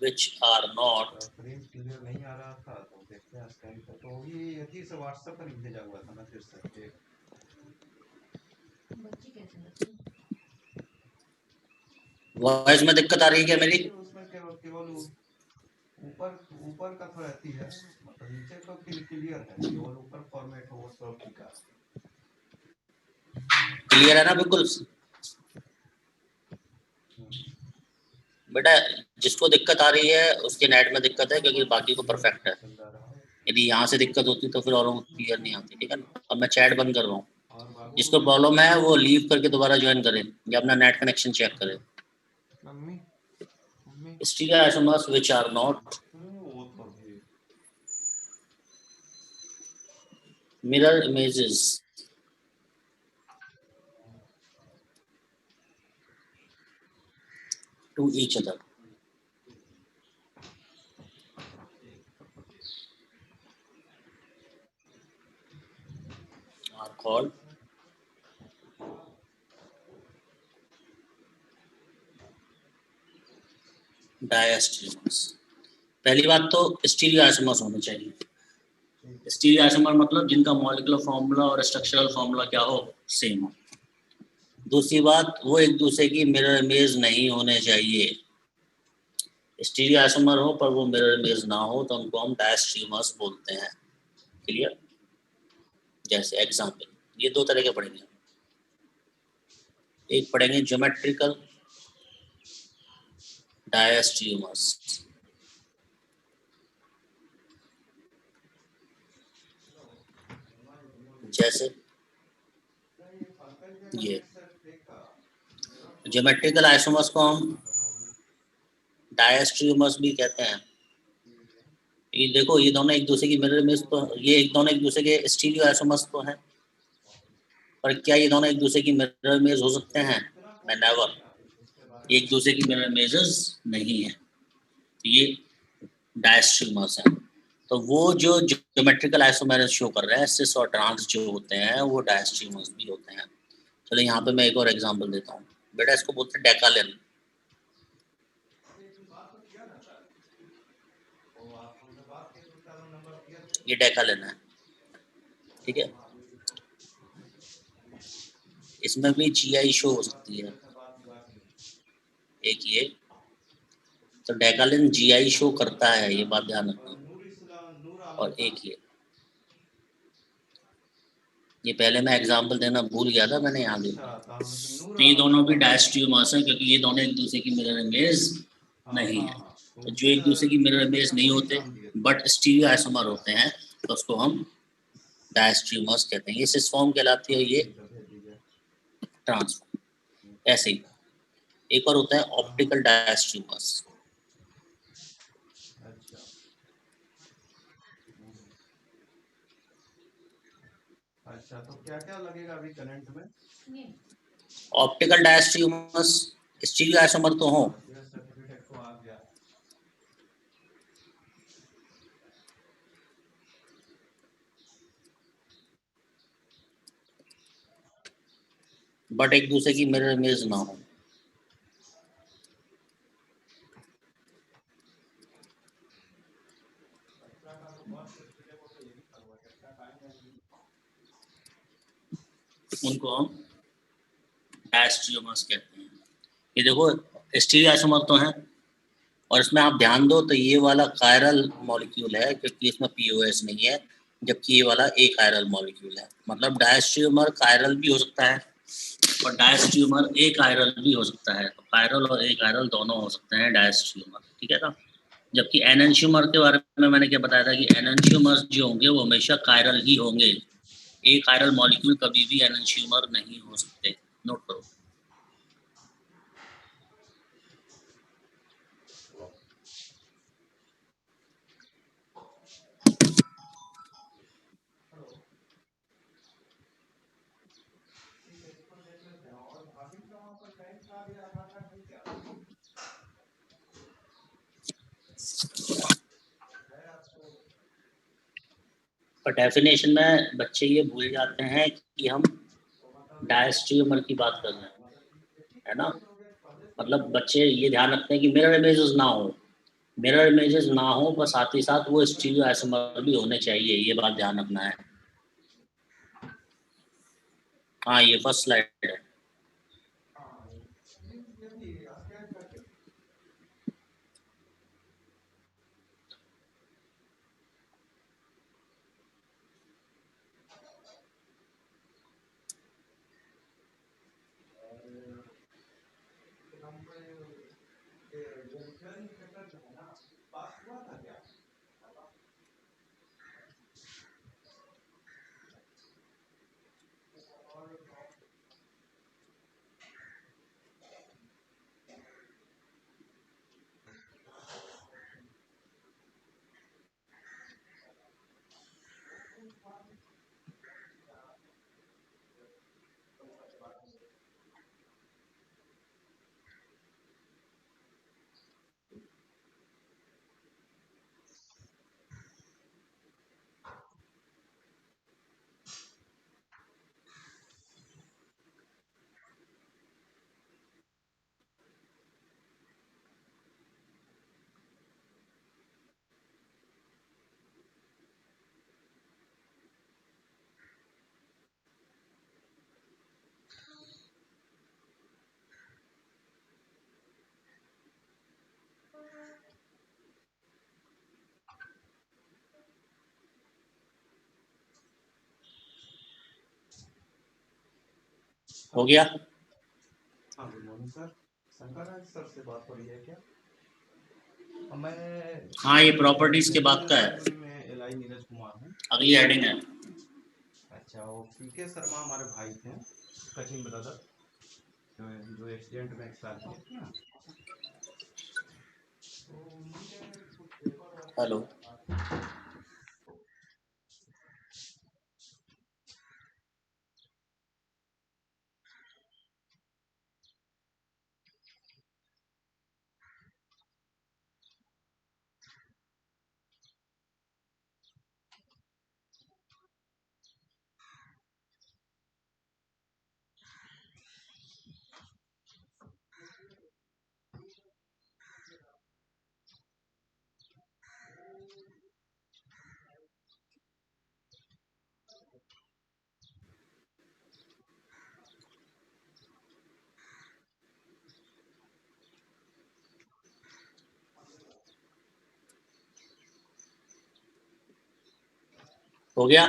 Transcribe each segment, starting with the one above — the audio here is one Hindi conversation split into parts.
which are not print clear नहीं आ रहा था, तो देखते हैं स्कैन कर। तो ये यदि से व्हाट्सएप पर भेजा हुआ था ना, फिर से बच्ची कैसे वॉइस में दिक्कत आ रही है क्या मेरी? उसमें केवल ऊपर ऊपर का थोड़ा अति है, मतलब नीचे तो क्लियर है, केवल ऊपर फॉर्मेट हो तो ठीक है। क्लियर है ना बिल्कुल? बेटा जिसको दिक्कत आ रही है उसके नेट में दिक्कत है, क्योंकि बाकी को परफेक्ट है। यदि यहाँ से दिक्कत होती तो फिर औरों को क्लियर नहीं आती, ठीक है ना। अब मैं चैट बंद कर रहा हूँ, जिसको प्रॉब्लम है वो लीव करके दोबारा ज्वाइन करें या अपना नेट कनेक्शन चेक करें। Styria isomers which are not mirror images to each other are called diastereomers। पहली बात तो स्टीरियो आइसोमर्स होने चाहिए। स्टीरियो आइसोमर मतलब जिनका मॉलिक्यूलर फार्मूला और स्ट्रक्चरल फार्मूला क्या हो, सेम हो। दूसरी बात, वो एक दूसरे की मिरर इमेज नहीं होने चाहिए। स्टीरियो आइसोमर हो पर वो मिरर इमेज ना हो तो उनको हम डायस्टेरियोमर्स बोलते हैं। क्लियर? जैसे एग्जांपल ये दो तरह के पढ़ेंगे। एक पढ़ेंगे ज्योमेट्रिकल डायस्टेरियोमर्स, जैसे ये ज्योमेट्रिकल आइसोमर्स को हम डायस्टेरियोमर्स भी कहते हैं। ये देखो, ये दोनों एक दूसरे की मिरर इमेज तो, ये दोनों एक दूसरे के स्टीरियो आइसोमर्स तो हैं, पर क्या ये दोनों एक दूसरे की मिरर इमेज हो सकते हैं? नेवर। एक दूसरे की मिरर इमेजेस नहीं है, तो ये डायस्टेरियोमर्स हैं। तो वो जो ज्योमेट्रिकल आइसोमर शो कर रहे हैं, सिस और ट्रांस जो होते हैं वो डायस्टेरियोमर्स भी होते हैं। चलो यहाँ पे मैं एक और एग्जांपल देता हूँ। बेटा इसको बोलते हैं डेकालेन। ये डेकालेन है, ठीक है। इसमें भी जीआई शो हो सकती है, एक ये तो डेकालेन जीआई शो करता है, ये बात ध्यान रखना। और एक ये पहले मैं एग्जांपल देना भूल गया था, मैंने यहाँ देखा। तो ये दोनों भी डायस्टेरियोमर्स हैं, क्योंकि ये दोनों एक दूसरे की मिरर इमेज नहीं है। तो जो एक दूसरे की मिरर इमेज नहीं होते बट स्टीरियो आइसोमर होते हैं, तो उसको हम डायस्टेरियोमर्स कहते हैं। ये सिस फॉर्म कहलाती है, ये ट्रांसफॉर्म। ऐसे ही एक और होता है ऑप्टिकल डायस्टेरियोमर्स। अच्छा, तो क्या लगेगा अभी करंट में? ऑप्टिकल डायस्टेरियोमर्स स्टीरियो आइसोमर तो हो, सर्टिफिकेट तो आ गया। बट एक दूसरे की मिरर इमेज ना हो। उनको हम डायस्टेरियोमर्स कहते हैं। ये देखो स्टीरियो आइसोमर तो हैं, और इसमें आप ध्यान दो तो ये वाला कायरल मॉलिक्यूल है, क्योंकि इसमें पीओएस नहीं है, जबकि ये वाला एक कायरल मॉलिक्यूल है। मतलब डायस्टेरियोमर कायरल भी हो सकता है और डायस्टेरियोमर एक कायरल भी हो सकता है। तो कायरल और एक कायरल दोनों हो सकते हैं डायस्टेरियोमर, ठीक है ना। जबकि एनेंशियोमर के बारे में मैंने क्या बताया था कि एनेंशियोमर्स जो होंगे वो हमेशा कायरल ही होंगे। एक कायरल मॉलिक्यूल कभी भी एनेंशियोमर नहीं हो सकते, नोट करो। पर डेफिनेशन में बच्चे ये भूल जाते हैं कि हम डायस्टेरियोमर की बात कर रहे हैं, है ना। मतलब बच्चे ये ध्यान रखते हैं कि मिरर इमेजेस ना हो, मिरर इमेजेस ना हो, पर साथ ही साथ वो स्टीरियो आइसोमर भी होने चाहिए, ये बात ध्यान रखना है। हाँ, ये फर्स्ट स्लाइड है। हो गया? हाँ, गुड मॉर्निंग सर। शंकर राज सर से बात हो रही है क्या? मैं हाँ, ये प्रॉपर्टीज के बाद का है, अकेडमी में एलआई नीरज कुमार हूँ। अगली हेडिंग है। अच्छा, वो पीके शर्मा हमारे भाई थे, कजिन ब्रदर, जो एक्सीडेंट में एक्सपायर किए थे ना। तो मुझे कुछ पेपर हेलो। हो गया?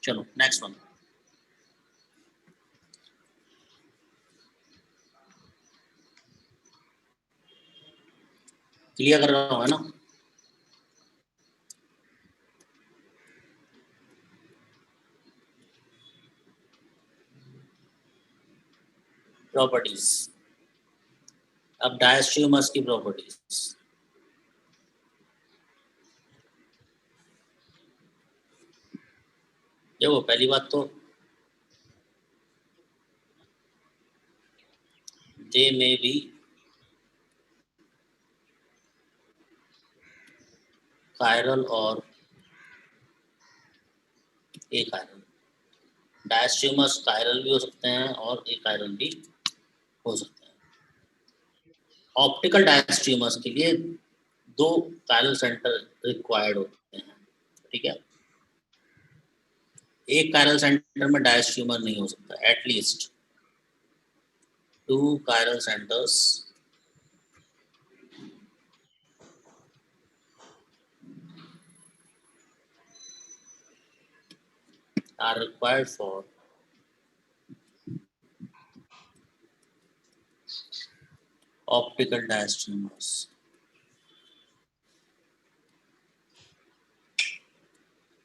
चलो नेक्स्ट वन। क्लियर कर रहा हूँ, है ना? प्रॉपर्टीज, अब डायस्ट्रियोमर्स की प्रॉपर्टीज। देखो, पहली बात तो दे में भी कायरल और एक कायरल, डायस्ट्रियोमर्स कायरल भी हो सकते हैं और एक कायरल भी हो सकते हैं। ऑप्टिकल डायस्ट्रियोमर्स के लिए 2 कायरल सेंटर रिक्वायर्ड होते हैं, ठीक है? एक कायरल सेंटर में डायस्ट्रियोमर नहीं हो सकता, at least 2 chiral centres are required for optical diastreamers.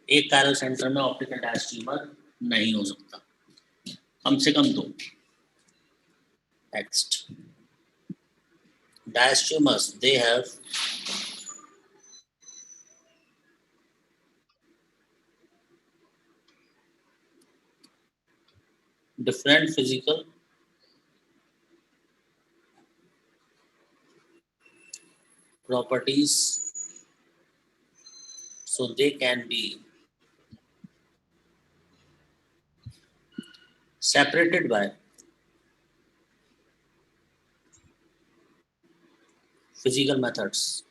एक कायरल सेंटर में ऑप्टिकल डायस्ट्रीमर नहीं हो सकता, कम से कम 2. Next, diastreamers, they have different physical properties, so they can be separated by physical methods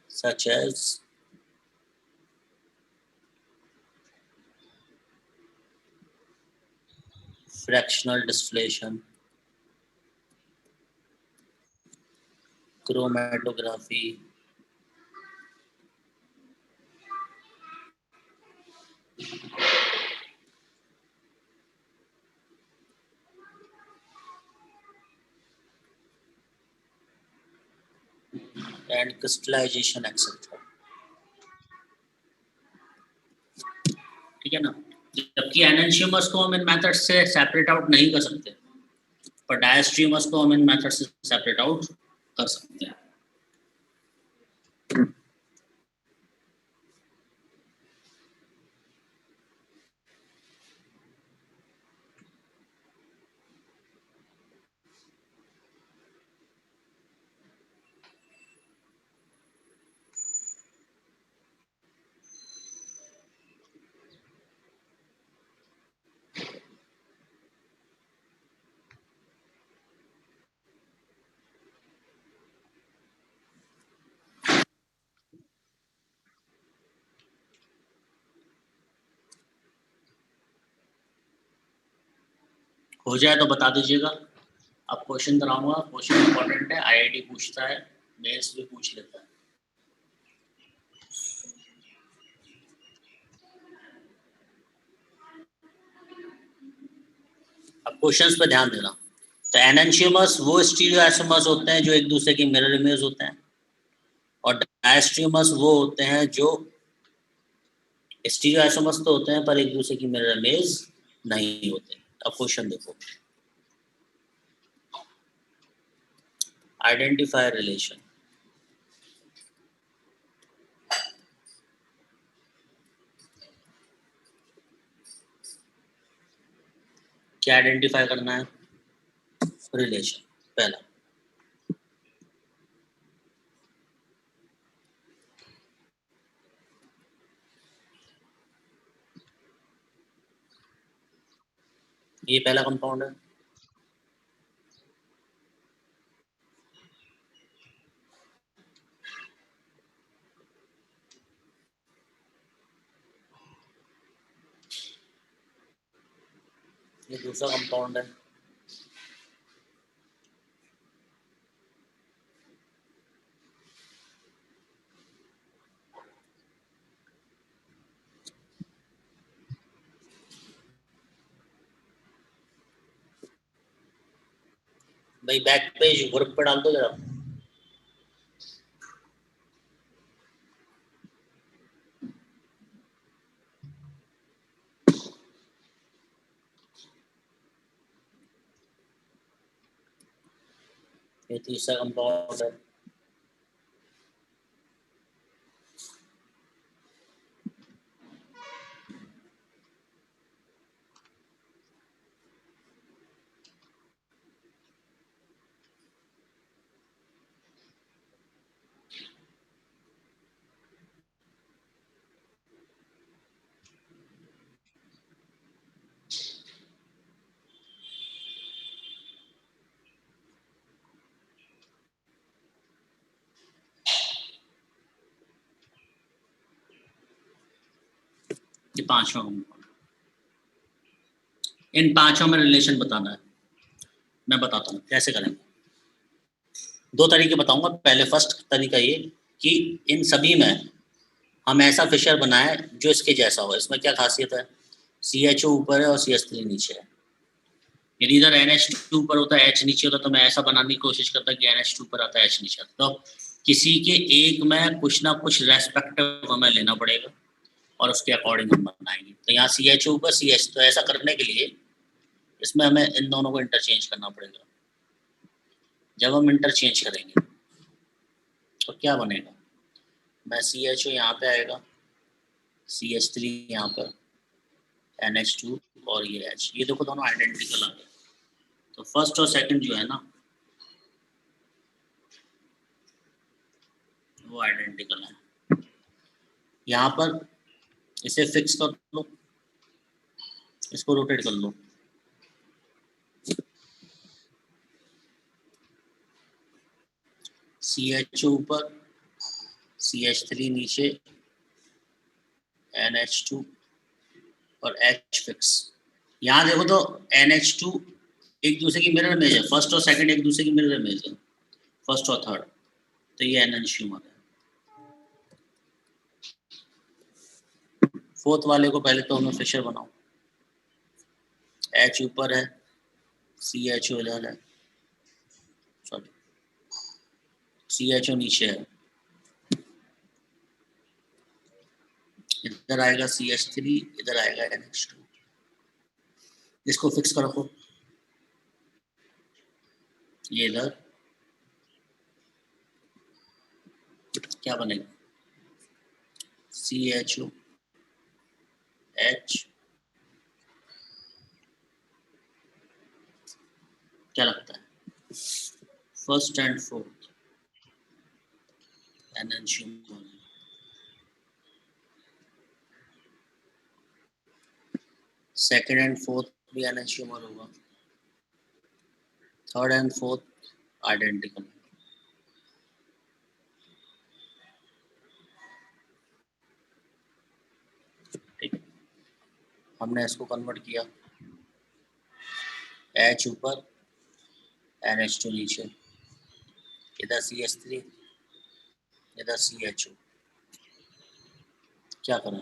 such as fractional distillation, chromatography, and crystallization, etc. ठीक है ना. जबकि एनेंशियमर्स को हम इन मेथड से सेपरेट आउट नहीं कर सकते, पर डायस्ट्रीमर्स को हम इन मेथड से सेपरेट आउट कर सकते हैं. हो जाए तो बता दीजिएगा. अब क्वेश्चन कराऊंगा, क्वेश्चन इंपॉर्टेंट है, आईआईटी पूछता है, मेंस भी पूछ लेता है. अब क्वेश्चंस पे ध्यान देना. तो एनेंशियमर्स वो स्टीरियोआइसोमर्स होते हैं जो एक दूसरे की मिरर इमेज होते हैं, और डायस्ट्रीमर्स वो होते हैं जो स्टीरियोआइसोमर्स तो होते हैं पर एक दूसरे की मिरर इमेज नहीं होते. अब क्वेश्चन देखो. Identify relation. क्या आइडेंटिफाई करना है? रिलेशन. पहला, ये पहला कंपाउंड है. ये दूसरा कंपाउंड है. भाई बैक पेज ग्रुप पे डाल दो जरा. ये तीसरा कंपाउंड है. ये पांचवा कंपाउंड. इन पांचों में रिलेशन बताना है. मैं बताता हूँ कैसे करेंगे. 2 तरीके बताऊंगा. पहले फर्स्ट तरीका ये कि इन सभी में हम ऐसा फिशर बनाए जो इसके जैसा हो। इसमें क्या खासियत है, CHO ऊपर है और CH3 नीचे है। यदि इधर NH2 ऊपर होता है, H नीचे होता, तो मैं ऐसा बनाने की कोशिश करता कि NH2 ऊपर आता है, H नीचे आता। तो किसी के एक में कुछ ना कुछ रेस्पेक्टिव हमें लेना पड़ेगा और उसके अकॉर्डिंग हम बनाएंगे। तो यहाँ CHO ऊपर CH, तो ऐसा करने के लिए इसमें हमें इन दोनों को इंटरचेंज करना पड़ेगा। जब हम इंटरचेंज करेंगे तो क्या बनेगा, मैं CHO यहाँ पे आएगा, CH3 यहाँ पर, NH2 और ये H, ये देखो दोनों आइडेंटिकल आ गए। तो फर्स्ट और सेकंड जो है ना वो आइडेंटिकल है। यहाँ पर इसे फिक्स कर लो, इसको रोटेट कर लो। CHO ऊपर, CH3 नीचे, NH2 और H फिक्स। यहाँ देखो तो NH2 एक दूसरे की मिरर इमेज है, फर्स्ट और सेकंड एक दूसरे की मिरर इमेज है, फर्स्ट और थर्ड। तो ये एनंशियोमर है। फोर्थ वाले को पहले तो हमें फिशर बनाओ। H ऊपर है, CHO इधर है, सॉरी CHO नीचे है, इधर आएगा CH3, इधर आएगा NH2। इसको फिक्स कर रखो, ये इधर क्या बनेगा, CHO H, क्या लगता है first and fourth enantiomer. Second and fourth भी एनंशियोमर होगा, थर्ड एंड फोर्थ आइडेंटिकल। ठीक है, हमने इसको कन्वर्ट किया, H ऊपर, NH2 नीचे, इधर CH3, इधर CHO। क्या करूं,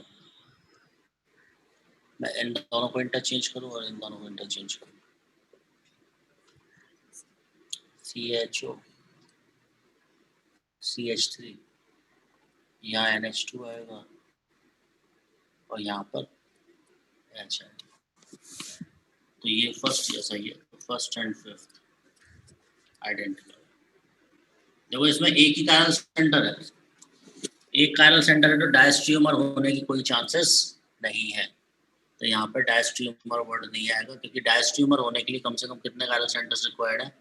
मैं इन दोनों को इंटरचेंज करूं और इन दोनों को इंटरचेंज करूं। CHO CH3, यहाँ NH2 आएगा और यहाँ पर H आएगा। तो ये फर्स्ट जैसा ही है, फर्स्ट एंड फिफ्थ आइडेंटिकल। देखो इसमें एक ही कायरल सेंटर है, एक कायरल सेंटर है, तो डायस्ट्रियोमर होने की कोई चांसेस नहीं है। तो यहाँ पर डायस्ट्रियोमर वर्ड नहीं आएगा, क्योंकि डायस्ट्रियोमर होने के लिए कम से कम कितने कायरल सेंटर्स रिक्वायर्ड है,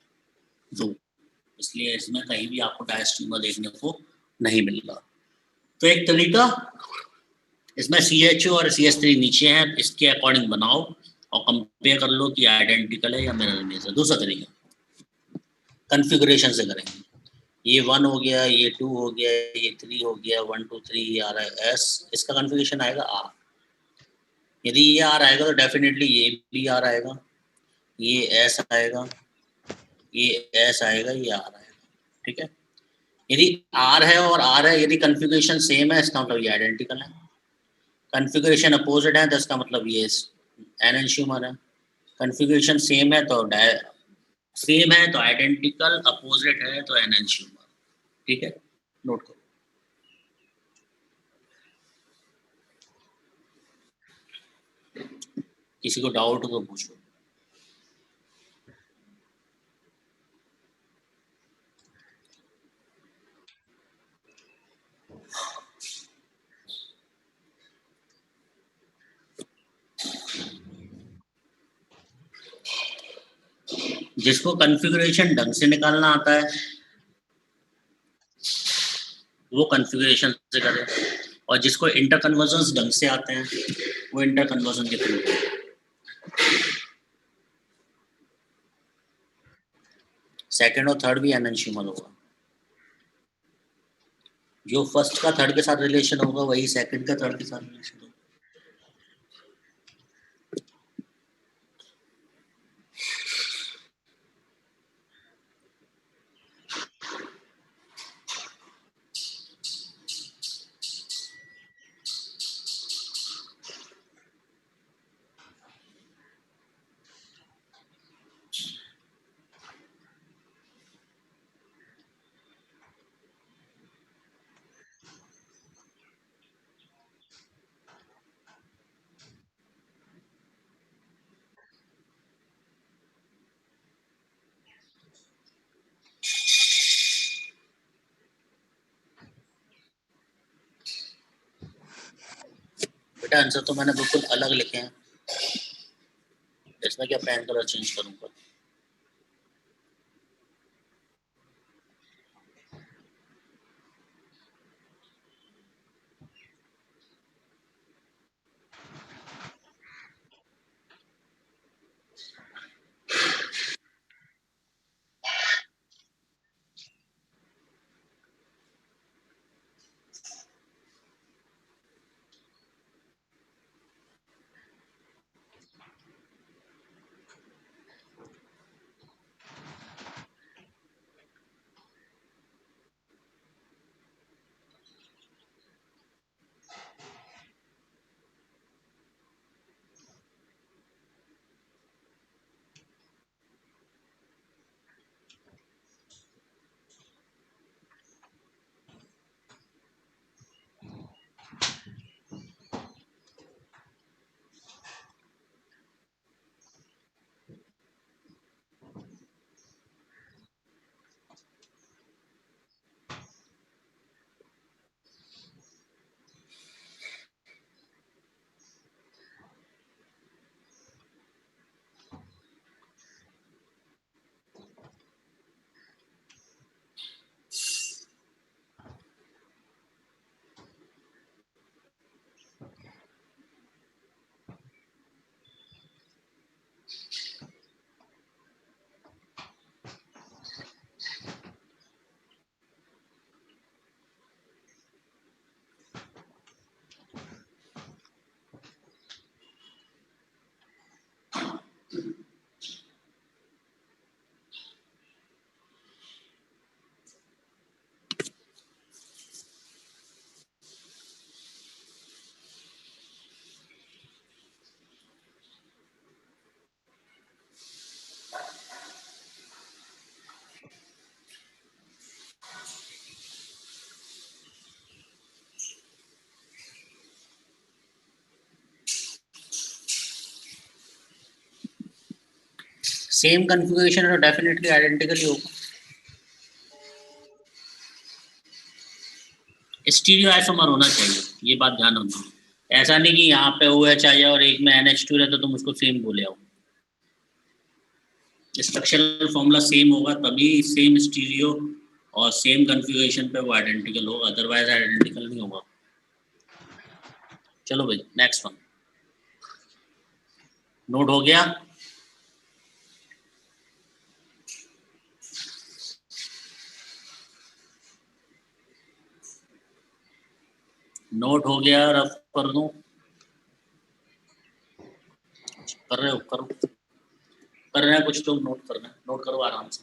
2। इसलिए इसमें कहीं भी आपको डायस्ट्रियोमर देखने को नहीं मिलेगा। तो एक तरीका, इसमें CHO और CH3 नीचे है, इसके अकॉर्डिंग बनाओ और कंपेयर कर लो कि आइडेंटिकल है या मिरर इमेज है। दूसरा तरीका कॉन्फ़िगरेशन से करेंगे, ये 1 हो गया, ये 2 हो गया, ये 3 हो गया, 1 2 3 ये आ रहा है S, इसका कॉन्फ़िगरेशन आएगा R। यदि ये R आएगा तो डेफिनेटली ये भी R आएगा, ये S आएगा, ये S आएगा, ये R आएगा। ठीक है, यदि R है और R है, यदि कॉन्फ़िगरेशन सेम है इसका मतलब ये आइडेंटिकल है, कॉन्फ़िगरेशन अपोजिट है तो इसका मतलब ये एनंशियोमर है। कॉन्फ़िगरेशन सेम है तो आइडेंटिकल, अपोजिट है तो एनंशियोमर। ठीक है, नोट करो। किसी को डाउट हो तो पूछो। जिसको कॉन्फ़िगरेशन ढंग से निकालना आता है वो कॉन्फ़िगरेशन से करे, और जिसको इंटर कन्वर्जन्स ढंग से आते हैं वो इंटर कन्वर्जन के थ्रू। सेकंड और थर्ड भी एनंशियोमर होगा, जो फर्स्ट का थर्ड के साथ रिलेशन होगा वही सेकंड का थर्ड के साथ रिलेशन होगा। बेटा आंसर तो मैंने बिल्कुल अलग लिखे हैं, इसमें क्या पेन कलर चेंज करूंगा। सेम कन्फिगरेशन और डेफिनेटली आइडेंटिकल ही होगा। स्टीरियो आइसोमर होना चाहिए, ये बात ध्यान रखना। ऐसा नहीं कि यहाँ पे OH आ जाए और एक में NH2 रहता तो तुम उसको सेम बोले आओ। स्ट्रक्चरल फॉर्मूला सेम होगा तभी सेम स्टीरियो और सेम कन्फिगरेशन पे वो आइडेंटिकल होगा, अदरवाइज आइडेंटिकल नहीं होगा। चलो भाई नेक्स्ट वन नोट हो गया। नोट हो गया, रफ कर दूं? कर रहे हो? करो, कर रहे हैं कुछ लोग, नोट कर रहे हैं, नोट करो आराम से।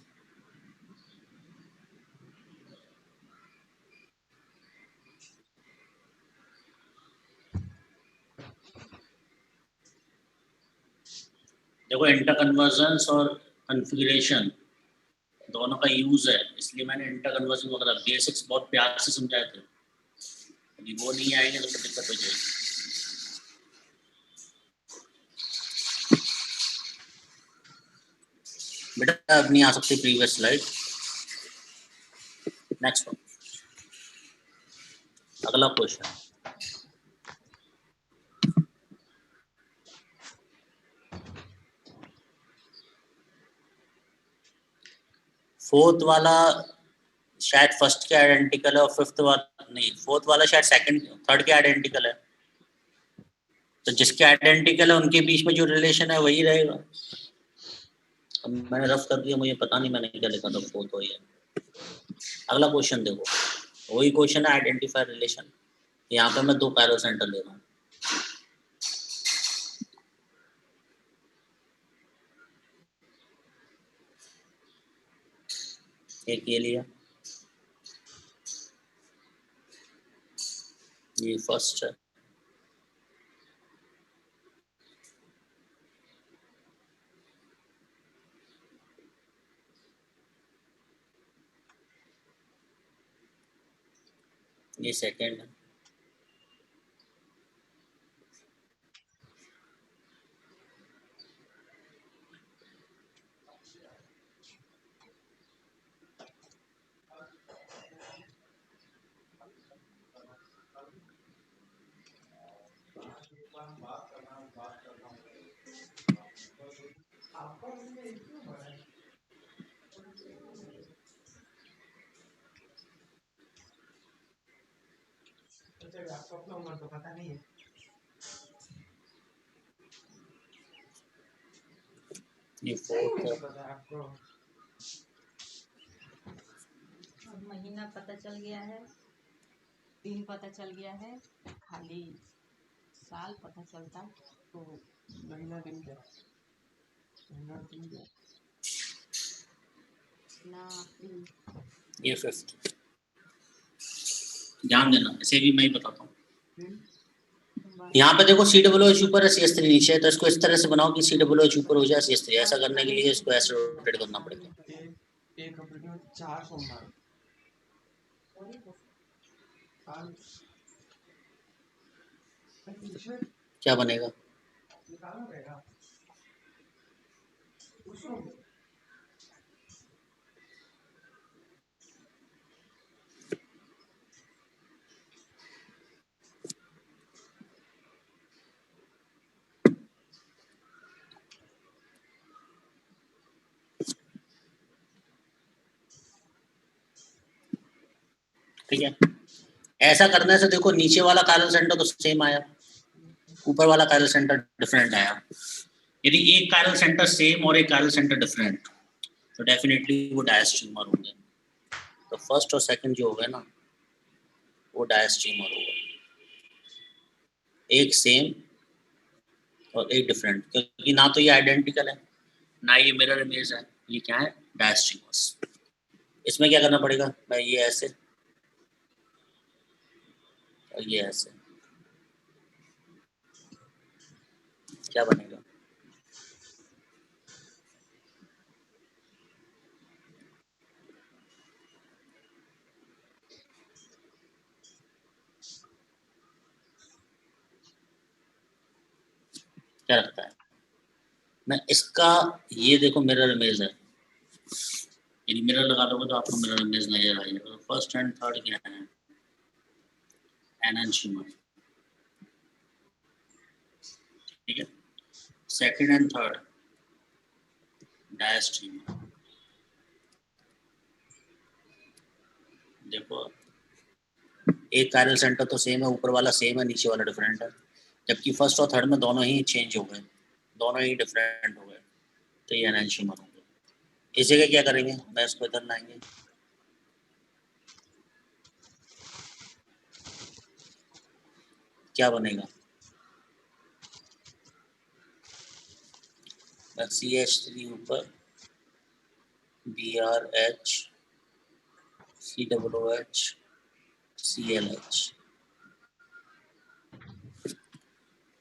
देखो इंटर कन्वर्जन और कन्फिगरेशन दोनों का यूज है, इसलिए मैंने इंटर कन्वर्जन वगैरह बेसिक्स बहुत प्यार से समझाए थे। यदि वो नहीं आएंगे तो फिर दिक्कत हो जाएगी। बेटा अब नहीं आ सकती प्रीवियस स्लाइड। नेक्स्ट वन, अगला क्वेश्चन। फोर्थ वाला शायद फर्स्ट के आइडेंटिकल है और फिफ्थ वाला नहीं, फोर्थ वाला शायद सेकंड थर्ड के आइडेंटिकल है, तो जिसके आइडेंटिकल है उनके बीच में जो रिलेशन है वही रहेगा। अब मैंने रफ कर दिया, मुझे पता नहीं मैंने क्या लिखा था, फोर्थ वही है। अगला क्वेश्चन देखो, वही क्वेश्चन है आइडेंटिफाई रिलेशन। यहाँ पे मैं 2 पैरो सेंटर ले रहा हूँ। एक ये लिया, ये फर्स्ट है, ये सेकंड है, आपका मुझे एक क्यों हो रहा है? अच्छा आपको अपना उम्र तो पता नहीं है। ये सही में नहीं फोर्थ पता आपको? महीना पता चल गया है, दिन पता चल गया है, खाली साल पता चलता तो महीना दिन क्या? महीना दिन क्या? ना अप्रैल। ये फिफ्थ। ध्यान देना, इसे भी मैं ही बताता हूँ। दिन यहाँ पे देखो COOH ऊपर है, CS3 नीचे है, तो इसको इस तरह से बनाओ कि COOH ऊपर हो जाए, CS3। ऐसा करने के लिए इसको ऐसे रोटेट करना पड़ेगा। एक अप्रैल में 4 सोमवार साल पीछे क्या बनेगा? निकालना पड़ेगा उसको। ठीक है, ऐसा करने से देखो नीचे वाला कायरल सेंटर तो सेम आया, ऊपर वाला कायरल सेंटर डिफरेंट आया। यदि एक कायरल सेंटर सेम और एक कायरल सेंटर डिफरेंट, तो डेफिनेटली वो डायस्ट्रीमर होंगे। तो फर्स्ट और सेकंड जो होगा ना, वो डायस्ट्रीमर होगा, एक सेम और एक डिफरेंट, क्योंकि ना तो ये आइडेंटिकल है ना ये मिरर इमेज है, ये क्या है? डायस्ट्रीमर्स। इसमें क्या करना पड़ेगा? मैं ये ऐसे और ये ऐसे, क्या बनेगा? क्या लगता है? मैं इसका, ये देखो मिरर इमेज है, यदि मिरर लगा दोगे तो आपको मिरर इमेज नजर आएगा। तो फर्स्ट एंड थर्ड क्या है? एनहांसमेंट, ठीक है। Second and third diastereomer. देखो एक कायरल सेंटर तो सेम है, ऊपर वाला सेम है, नीचे वाला डिफरेंट है, जबकि फर्स्ट और थर्ड में दोनों ही चेंज हो गए, दोनों ही डिफरेंट हो गए, तो ये एनहांसमेंट होंगे। इसी का क्या करेंगे? मैं इसको इधर लाएंगे, क्या बनेगा? CH3 ऊपर, BRH, COOH, CLH।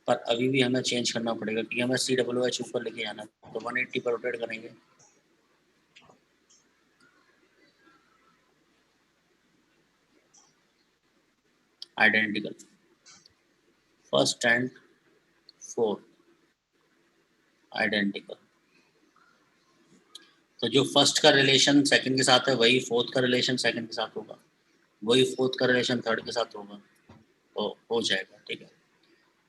पर अभी भी हमें चेंज करना पड़ेगा क्योंकि हमें COOH ऊपर लेके जाना है, तो 180 पर रोटेट करेंगे। Identical, first and fourth identical, तो जो फर्स्ट का रिलेशन सेकंड के साथ है वही फोर्थ का रिलेशन सेकंड के साथ होगा, वही फोर्थ का रिलेशन थर्ड के साथ होगा, तो हो जाएगा। ठीक है,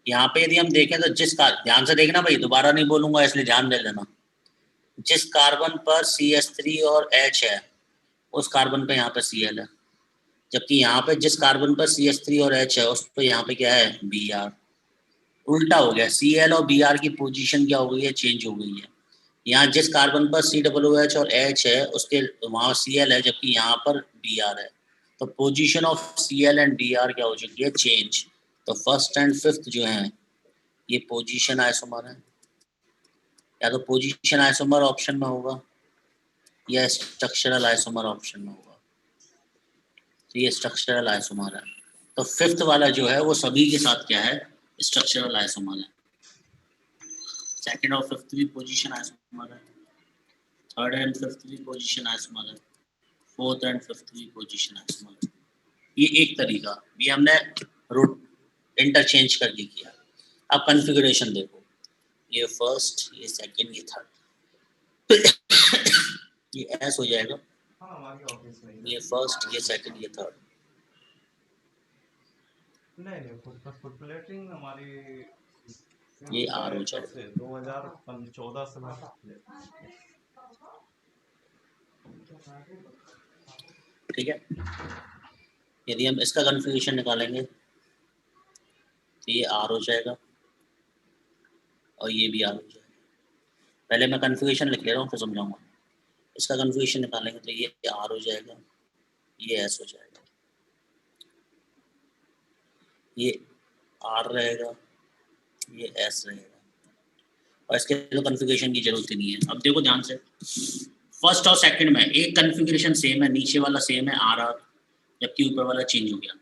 यहाँ पे यदि हम देखें तो जिस कार, ध्यान से देखना भाई, दोबारा नहीं बोलूंगा इसलिए ध्यान दे लेना। जिस कार्बन पर CH3 और H है उस कार्बन पे यहाँ पे Cl है, जबकि यहाँ पे जिस कार्बन पर CH3 और H है उस पर यहाँ पे क्या है? Br। उल्टा हो गया, Cl और Br की पोजीशन क्या हो गई है? चेंज हो गई है। यहाँ जिस कार्बन पर COOH और H है उसके वहाँ Cl है, जबकि यहाँ पर Br है, तो position of Cl and Br क्या हो चुकी है? चेंज। तो फर्स्ट एंड फिफ्थ जो है ये पोजीशन आइसोमर है, या तो पोजीशन आइसोमर ऑप्शन में होगा या स्ट्रक्चरल आइसोमर ऑप्शन में होगा, तो ये स्ट्रक्चरल आइसोमर है। तो फिफ्थ वाला जो है वो सभी के साथ क्या है? स्ट्रक्चरल आइसोमर है। सेकंड और फिफ्थ भी पोजीशन आइसोमर है, थर्ड एंड फिफ्थ भी पोजीशन आइसोमर है, फोर्थ एंड फिफ्थ भी पोजीशन आइसोमर है। ये एक तरीका, ये हमने रूट इंटरचेंज करके किया। अब कॉन्फ़िगरेशन देखो, ये फर्स्ट, ये सेकंड, ये थर्ड, ये एस हो जाएगा। हाँ हमारी ऑफिस में ये फर्स्ट, ये सेकंड, ये थर्ड। नहीं फुट प्लेटिंग हमारी ये आर हो कब जाएगा। से 2014 से मैं ठीक है, यदि हम इसका कन्फिग्रेशन निकालेंगे तो ये आर हो जाएगा और ये भी आर हो जाएगा। पहले मैं कन्फिग्रेशन लिख ले रहा हूँ फिर समझाऊंगा। इसका कन्फिग्रेशन निकालेंगे तो ये आर हो जाएगा, ये एस हो जाएगा, ये आर रहेगा, ये एस रहेगा, और इसके तो कन्फिग्रेशन की जरूरत ही नहीं है। अब देखो ध्यान से, फर्स्ट और सेकंड में एक कन्फिग्रेशन सेम है, नीचे वाला सेम है आर आर, जबकि ऊपर वाला चेंज हो गया।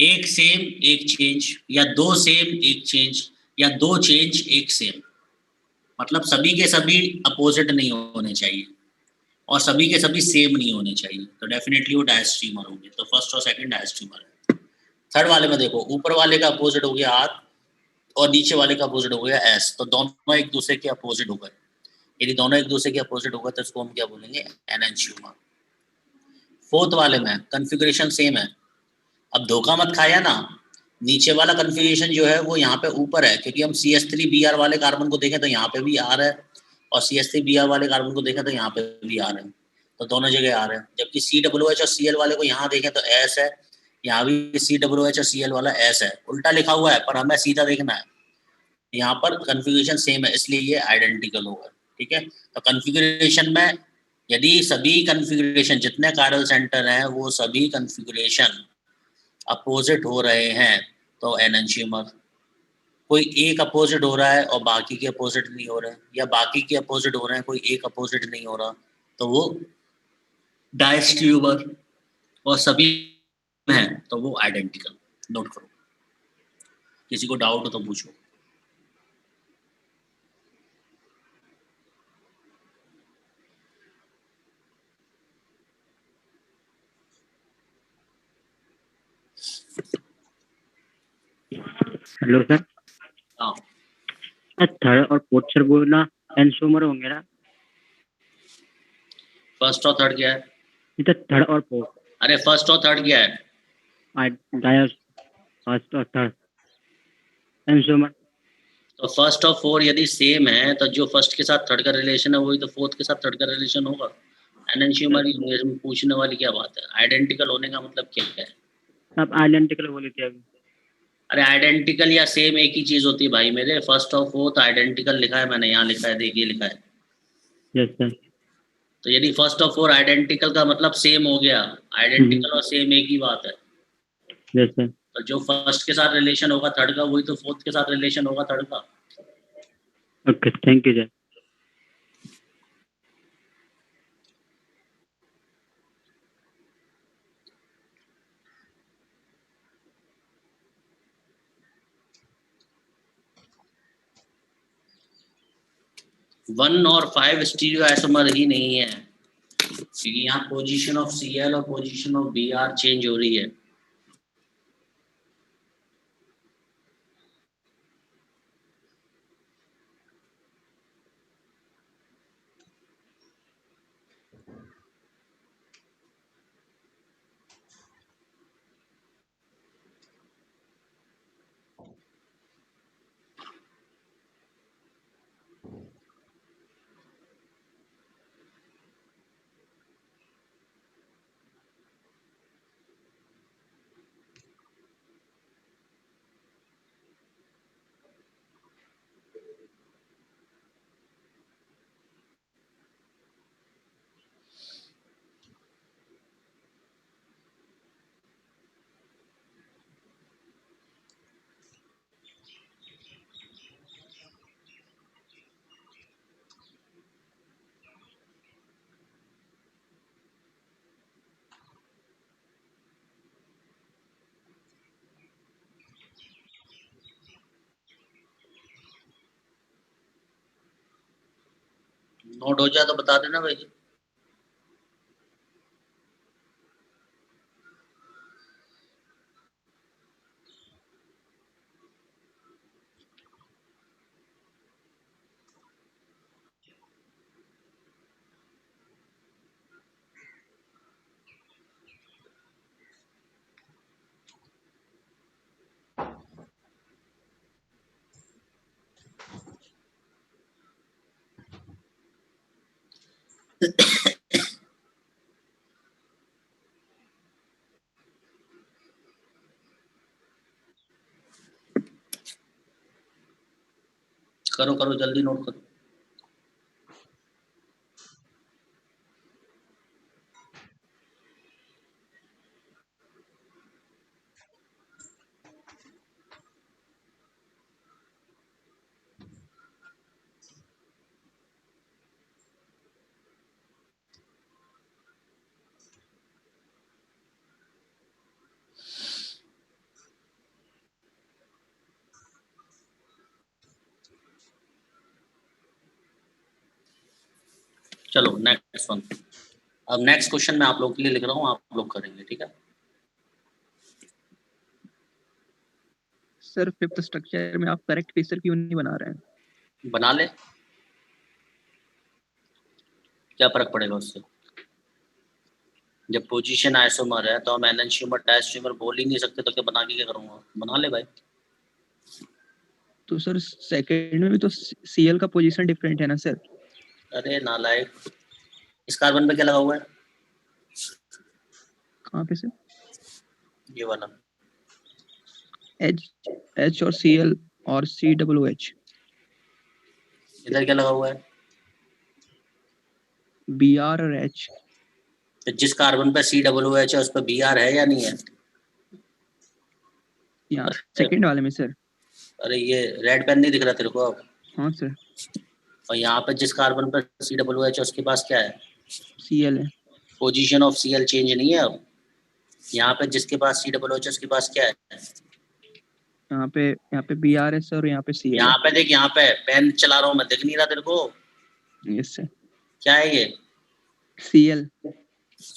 एक सेम एक चेंज, या दो सेम एक चेंज, या दो चेंज एक सेम, मतलब सभी के सभी अपोजिट नहीं होने चाहिए और सभी के सभी सेम नहीं होने चाहिए, तो डेफिनेटली वो डायस्ट्रीमर होंगे। तो फर्स्ट और सेकंड डायस्ट्रीमर है। थर्ड वाले में देखो, ऊपर वाले का अपोजिट हो गया आर और नीचे वाले का अपोजिट हो गया एस, तो दोनों एक दूसरे के अपोजिट हो गए। यदि दोनों एक दूसरे के अपोजिट हो गए तो इसको हम क्या बोलेंगे, एनेंशियोमर। फोर्थ वाले में कन्फिग्रेशन सेम है। अब धोखा मत खाया ना, नीचे वाला कन्फिग्रेशन जो है वो यहाँ पे ऊपर है, क्योंकि हम CH3Br वाले कार्बन को देखें तो यहाँ पे भी आर है, और CH3Br वाले कार्बन को देखें तो यहाँ पे भी आर है, तो दोनों जगह आर है। जबकि COOH और Cl वाले को यहाँ देखें तो एस है, यहाँ भी COOH और Cl वाला एस है, उल्टा लिखा हुआ है पर हमें सीधा देखना है। यहाँ पर कन्फिग्रेशन सेम है इसलिए ये आइडेंटिकल होगा। ठीक है, तो कन्फिग्रेशन में यदि सभी कन्फिग्रेशन जितने कायरल सेंटर हैं वो सभी कन्फिग्रेशन अपोजिट हो रहे हैं तो एनेंशियोमर। कोई एक अपोजिट हो रहा है और बाकी के अपोजिट नहीं हो रहे हैं, या बाकी के अपोजिट हो रहे हैं कोई एक अपोजिट नहीं हो रहा, तो वो डायस्ट्रीमर। और सभी हैं तो वो आइडेंटिकल। नोट करो, किसी को डाउट हो तो पूछो। Hello sir. हाँ, थर्ड और फोर्थ सर बोलना एंसोमर होंगे ना? फर्स्ट और थर्ड क्या है? ये तो थर्ड और फोर्थ। अरे फर्स्ट और थर्ड क्या है? फर्स्ट और थर्ड एंसोमर। तो फर्स्ट और फोर यदि सेम है तो जो फर्स्ट के साथ थर्ड का रिलेशन है वही तो फोर्थ के साथ थर्ड का रिलेशन होगा। एनेंशियोमर ही पूछने वाली क्या बात है? आइडेंटिकल होने का मतलब क्या है? आप आइडेंटिकल बोले थे अभी। अरे आइडेंटिकल या सेम एक ही चीज होती है भाई मेरे। फर्स्ट और फोर्थ आइडेंटिकल लिखा है मैंने, यहाँ लिखा है, देखिए लिखा है। Yes sir. तो यदि फर्स्ट और फोर आइडेंटिकल का मतलब सेम हो गया, आइडेंटिकल और सेम एक ही बात है। Yes sir. तो जो फर्स्ट के साथ रिलेशन होगा थर्ड का वही तो फोर्थ के साथ रिलेशन होगा थर्ड का। Okay, thank you sir. One और फाइव स्टीरियो आइसोमर ही नहीं है, क्योंकि यहाँ पोजीशन ऑफ Cl और पोजीशन ऑफ Br चेंज हो रही है। नोट हो जाए तो बता देना भाई। करो करो जल्दी नोट करो। चलो नेक्स्ट वन। अब नेक्स्ट क्वेश्चन मैं आप लोगों के लिए लिख रहा हूँ, आप लोग करेंगे, ठीक है? सर फिफ्थ स्ट्रक्चर में आप करेक्ट फेसर क्यों नहीं बना रहे हैं? बना ले, क्या फर्क पड़ेगा उससे? जब पोजीशन आइसोमर है तो हम एनंशियोमर डायस्ट्रोमर बोल ही नहीं सकते, तो क्या बना के क्या करूंगा? बना ले भाई। तो सर सेकंड में भी तो सीएल का पोजीशन डिफरेंट है ना सर? अरे नालायक, इस कार्बन पे क्या लगा हुआ है? कहाँ पे सर? ये वाला एच और सीएल और COOH। इधर क्या लगा हुआ है? BR और H। तो जिस कार्बन पे COOH है उस पर BR है या नहीं है? यहाँ सेकंड वाले में सर। अरे ये रेड पेन नहीं दिख रहा तेरे को अब? हाँ सर। और यहाँ पे जिस कार्बन पर COOH है उसके पास क्या है? CL है। पोजीशन ऑफ Cl चेंज नहीं है अब। यहाँ पे जिसके पास COOH है उसके पास क्या है? यहाँ पे BR है सर और यहाँ पे CL यहाँ है। पे देख, यहाँ पे पेन चला रहा हूँ मैं, दिख नहीं रहा तेरे को? Yes sir. क्या है ये? CL।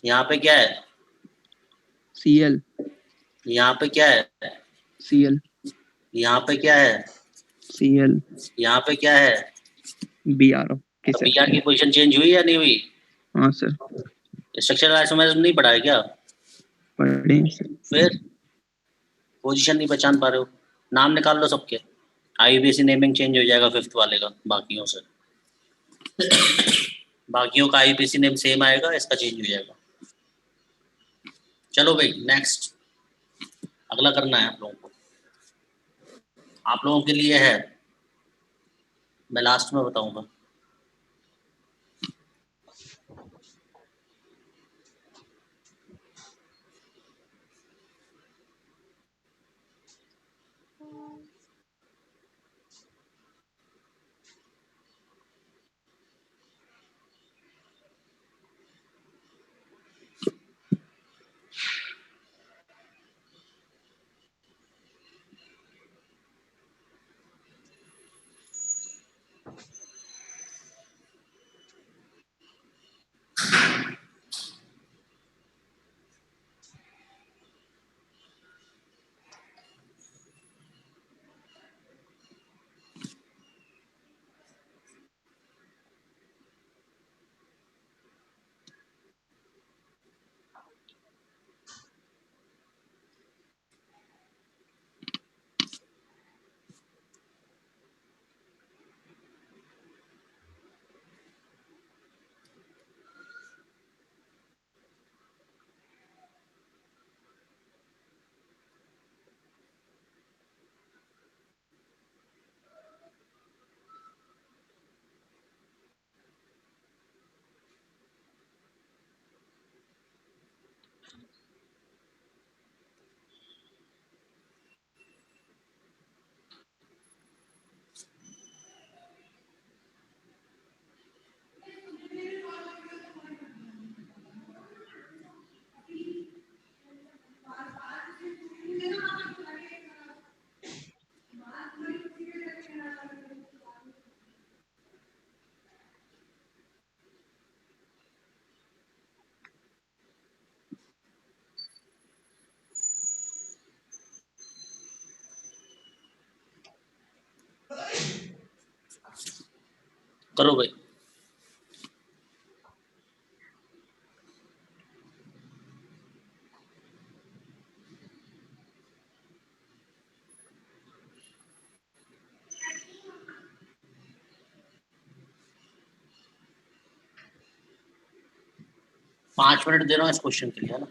यहाँ पे क्या है? CL। यहाँ पे क्या है? CL। यहाँ पे क्या है? CL। यहाँ पे क्या है? BR। ओके तो सर। BR की पोजीशन चेंज हुई या नहीं हुई? हाँ सर। स्ट्रक्चरल आइसोमरिज्म नहीं पढ़ा है क्या? पढ़े हैं सर। फिर पोजीशन नहीं पहचान पा रहे हो? नाम निकाल लो सबके, IUPAC नेमिंग चेंज हो जाएगा फिफ्थ वाले का बाकियों से। बाकियों का IUPAC नेम सेम आएगा, इसका चेंज हो जाएगा। चलो भाई नेक्स्ट, अगला करना है आप लोगों को। आप लोगों के लिए है, मैं लास्ट में बताऊंगा। करो भाई। 5 मिनट दे रहा हूँ इस क्वेश्चन के लिए, है ना।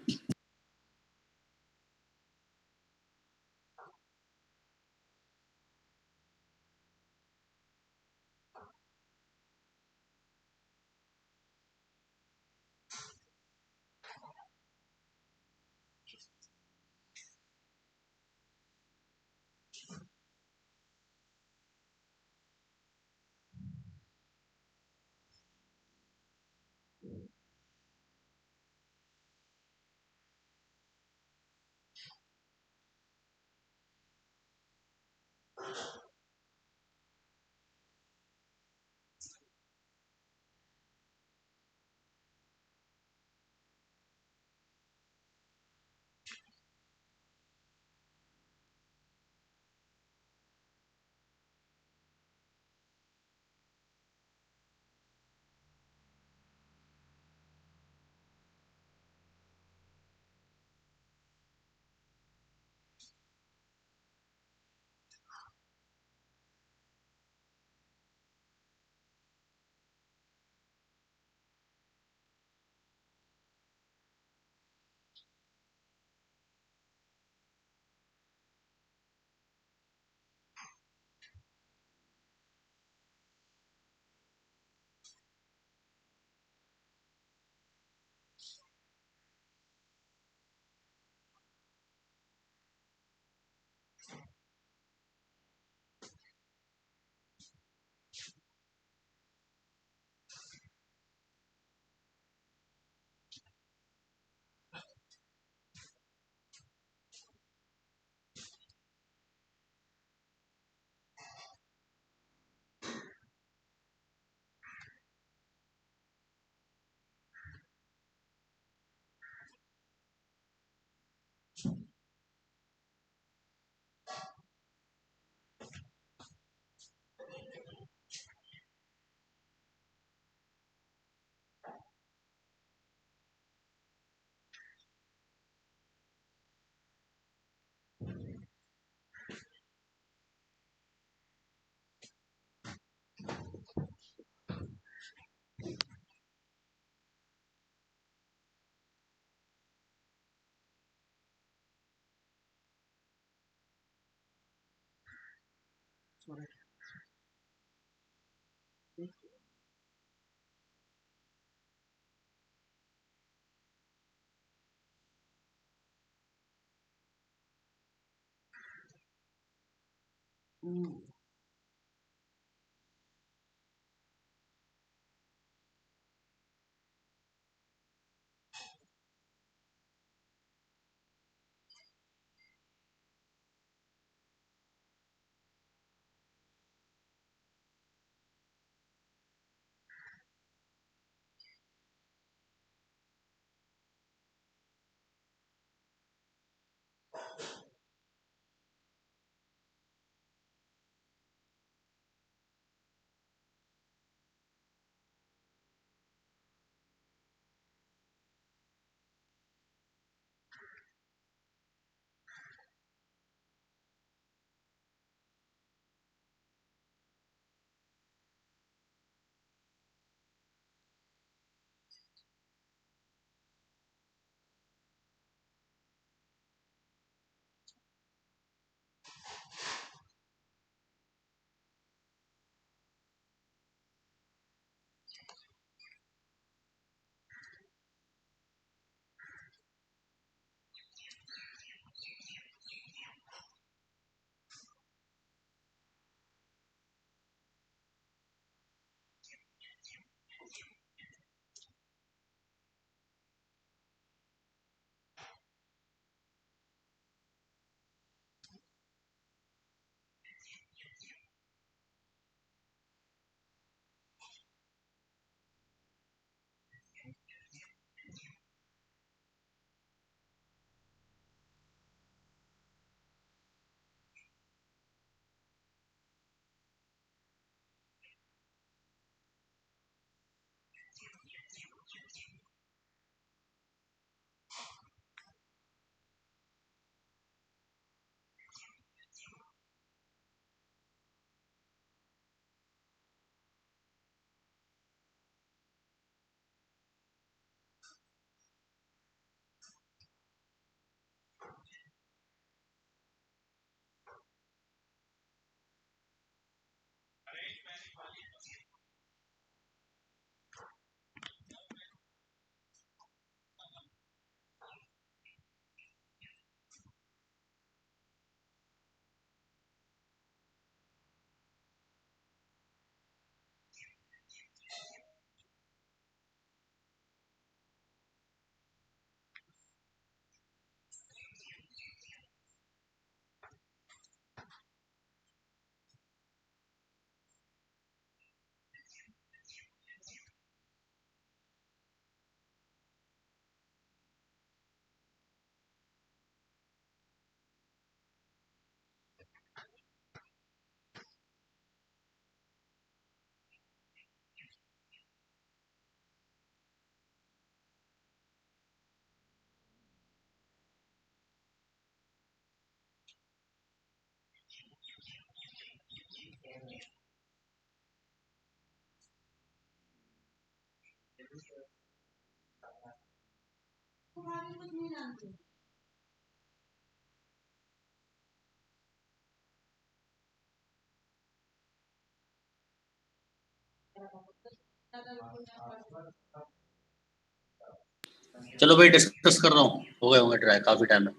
चलो भाई डिस्कस कर रहा हूँ, हो गए होंगे ट्राई, काफी टाइम है।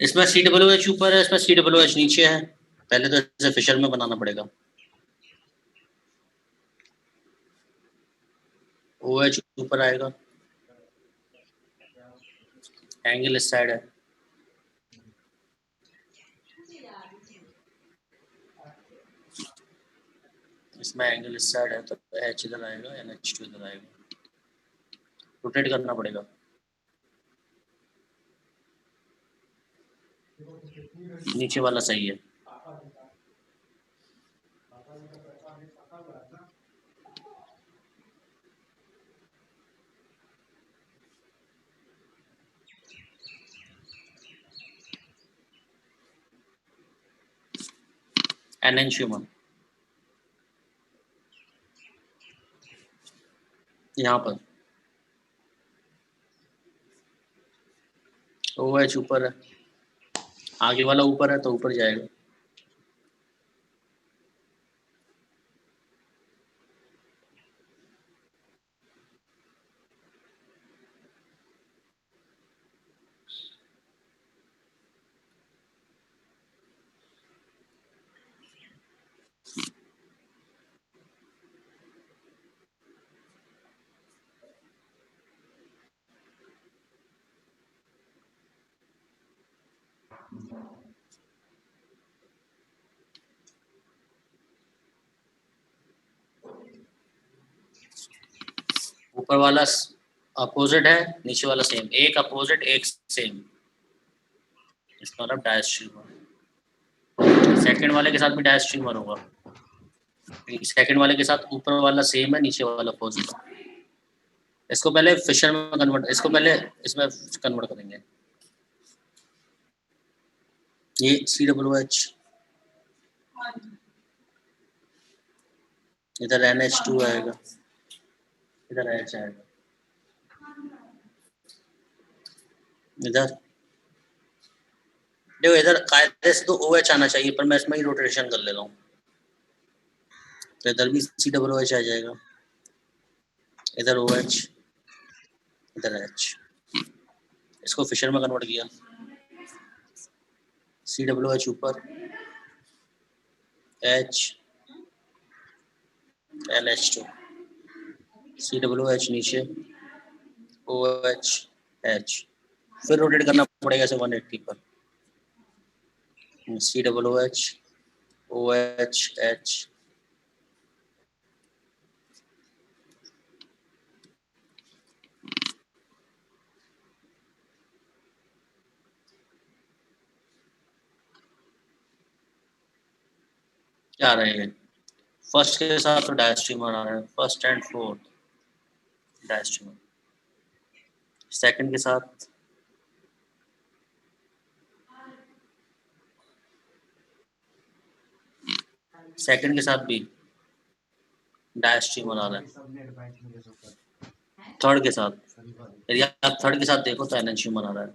इसमें CWH ऊपर है, इसमें CWH नीचे है। पहले तो इसे फिशर में बनाना पड़ेगा। OH ऊपर आएगा, एंगल इस साइड है, इसमें एंगल इस साइड है, तो H इधर आएगा, NH2 इधर आएगा। रोटेट करना पड़ेगा। नीचे वाला सही है। एनेंशियम यहाँ पर, OH ऊपर है, आगे वाला ऊपर है तो ऊपर जाएगा। ऊपर वाला अपोजिट है, नीचे वाला सेम, एक अपोजिट एक सेम, इसका मतलब डायस्ट्रीमर। सेकंड वाले के साथ भी डायस्ट्रीमर होगा। सेकंड वाले के साथ ऊपर वाला सेम है, नीचे वाला अपोजिट है। इसको पहले फिशर में कन्वर्ट, इसको पहले इसमें कन्वर्ट करेंगे। ये CWH, इधर NH2 आएगा, इधर H आएगा, इधर देखो, इधर कायदे से तो OH आना चाहिए, पर मैं इसमें ही रोटेशन कर ले रहा हूँ, तो इधर भी CWH आ जाएगा, इधर OH, इधर H। इसको फिशर में कन्वर्ट किया, CWH ऊपर, H, NH2, CWH नीचे, OH, H। फिर रोटेट करना पड़ेगा इसे 180 पर, CWH, OH, H। क्या रहे हैं, फर्स्ट के साथ तो डायस्ट्रीमर आ रहा है, फर्स्ट एंड फोर्थ डायस्ट्रीमर। सेकंड के साथ भी डायस्ट्रीमर आ रहा है। थर्ड के साथ, यदि आप थर्ड के साथ देखो तो एनेंशियमर आ रहा है।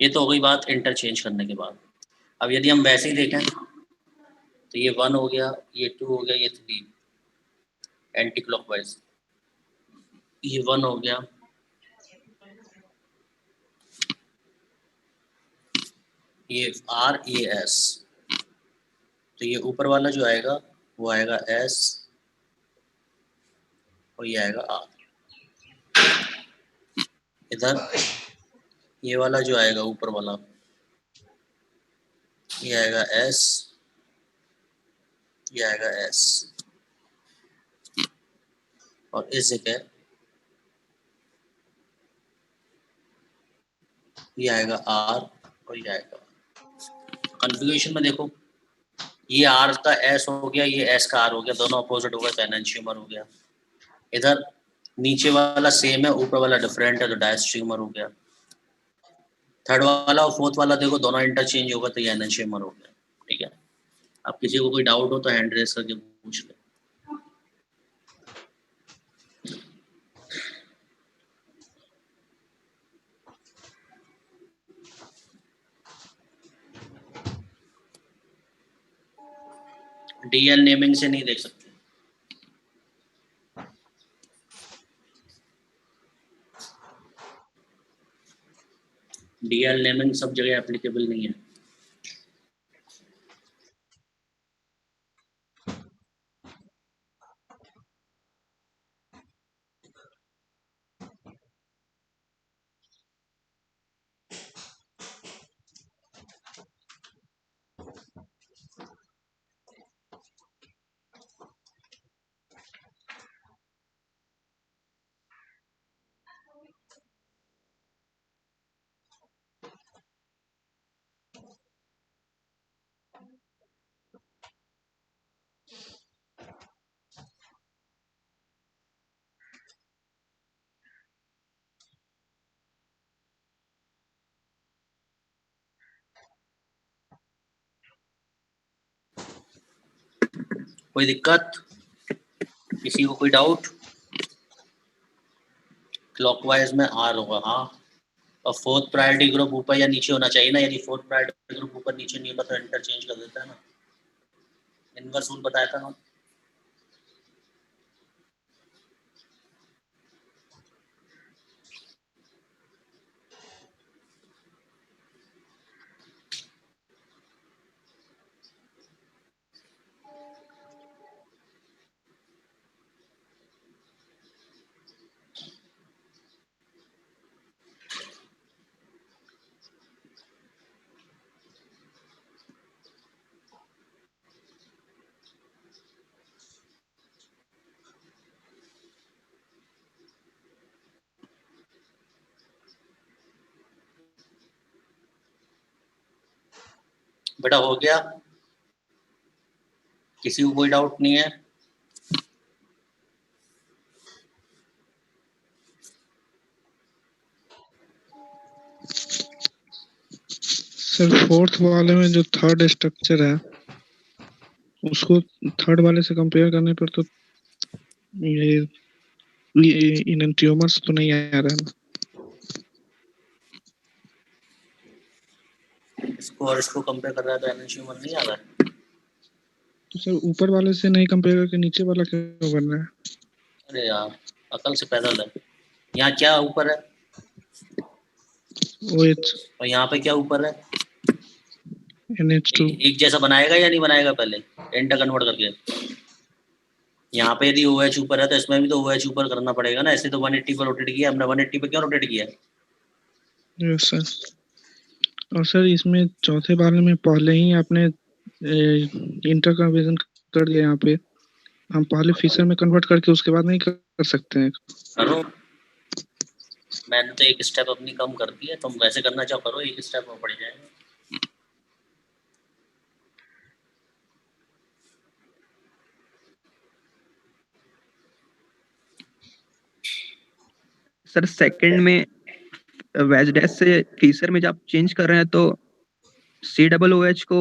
ये तो हो गई बात इंटरचेंज करने के बाद। अब यदि हम वैसे ही देखें तो ये 1 हो गया, ये 2 हो गया, ये 3 एंटी क्लॉकवाइज, ये 1 हो गया, ये R, ये S, तो ये ऊपर वाला जो आएगा वो आएगा S और ये आएगा R। इधर ये वाला जो आएगा ऊपर वाला, ये आएगा S, ये आएगा S, और इस जगह ये आएगा R और ये आएगा। कन्फिग्रेशन में देखो, ये R का S हो गया, ये S का R हो गया, दोनों अपोजिट हो गए तो एनेंशियमर हो गया। इधर नीचे वाला सेम है, ऊपर वाला डिफरेंट है तो डायस्ट्रीमर हो गया। थर्ड वाला और फोर्थ वाला देखो, दोनों इंटरचेंज होगा तो ये एनेंशियमर हो गया। ठीक है, अब किसी को कोई डाउट हो तो हैंड रेस करके पूछ ले। डीएल नेमिंग से नहीं देख सकते। डीएल नेमिंग सब जगह एप्लीकेबल नहीं है। कोई दिक्कत, किसी को कोई डाउट? क्लॉकवाइज में आर होगा, हाँ। और फोर्थ प्रायोरिटी ग्रुप ऊपर या नीचे होना चाहिए ना, यदि फोर्थ प्रायोरिटी ग्रुप ऊपर नीचे नहीं होता तो इंटरचेंज कर देता है ना। इनवर्स रूल बताया था ना। बेटा हो गया, किसी को कोई डाउट नहीं है? सर फोर्थ वाले में जो थर्ड स्ट्रक्चर है उसको थर्ड वाले से कंपेयर करने पर तो ये इनएंटियोमर्स तो नहीं आ रहा है ना। इसको और इसको कंपेयर कर रहा है तो एनएनशियोमर नहीं आ रहा है। तो सर ऊपर वाले से नहीं कंपेयर करके नीचे वाला क्यों करना है? अरे यार अकल से पैदल है। यहाँ क्या ऊपर है OH और यहाँ पे क्या ऊपर है? NH2 एक जैसा बनाएगा या नहीं बनाएगा पहले इंटर कन्वर्ट करके? यहाँ पे यदि OH ऊपर है तो इसमें भी तो OH ऊपर करना पड़ेगा ना। ऐसे तो 180 पर रोटेट किया हमने, 180 पे क्यों रोटेट किया? Yes sir. और सर इसमें चौथे वाले में पहले ही आपने इंटर कन्वर्जन कर दिया। यहाँ पे हम पहले फिशर में कन्वर्ट करके उसके बाद नहीं कर सकते हैं? करो, मैंने तो एक स्टेप अपनी कम कर दी है, तुम वैसे करना चाहो करो, एक स्टेप में पड़ जाएगा। सर सेकंड में वेज डैश से फीसर में जब आप चेंज कर रहे हैं तो COOH को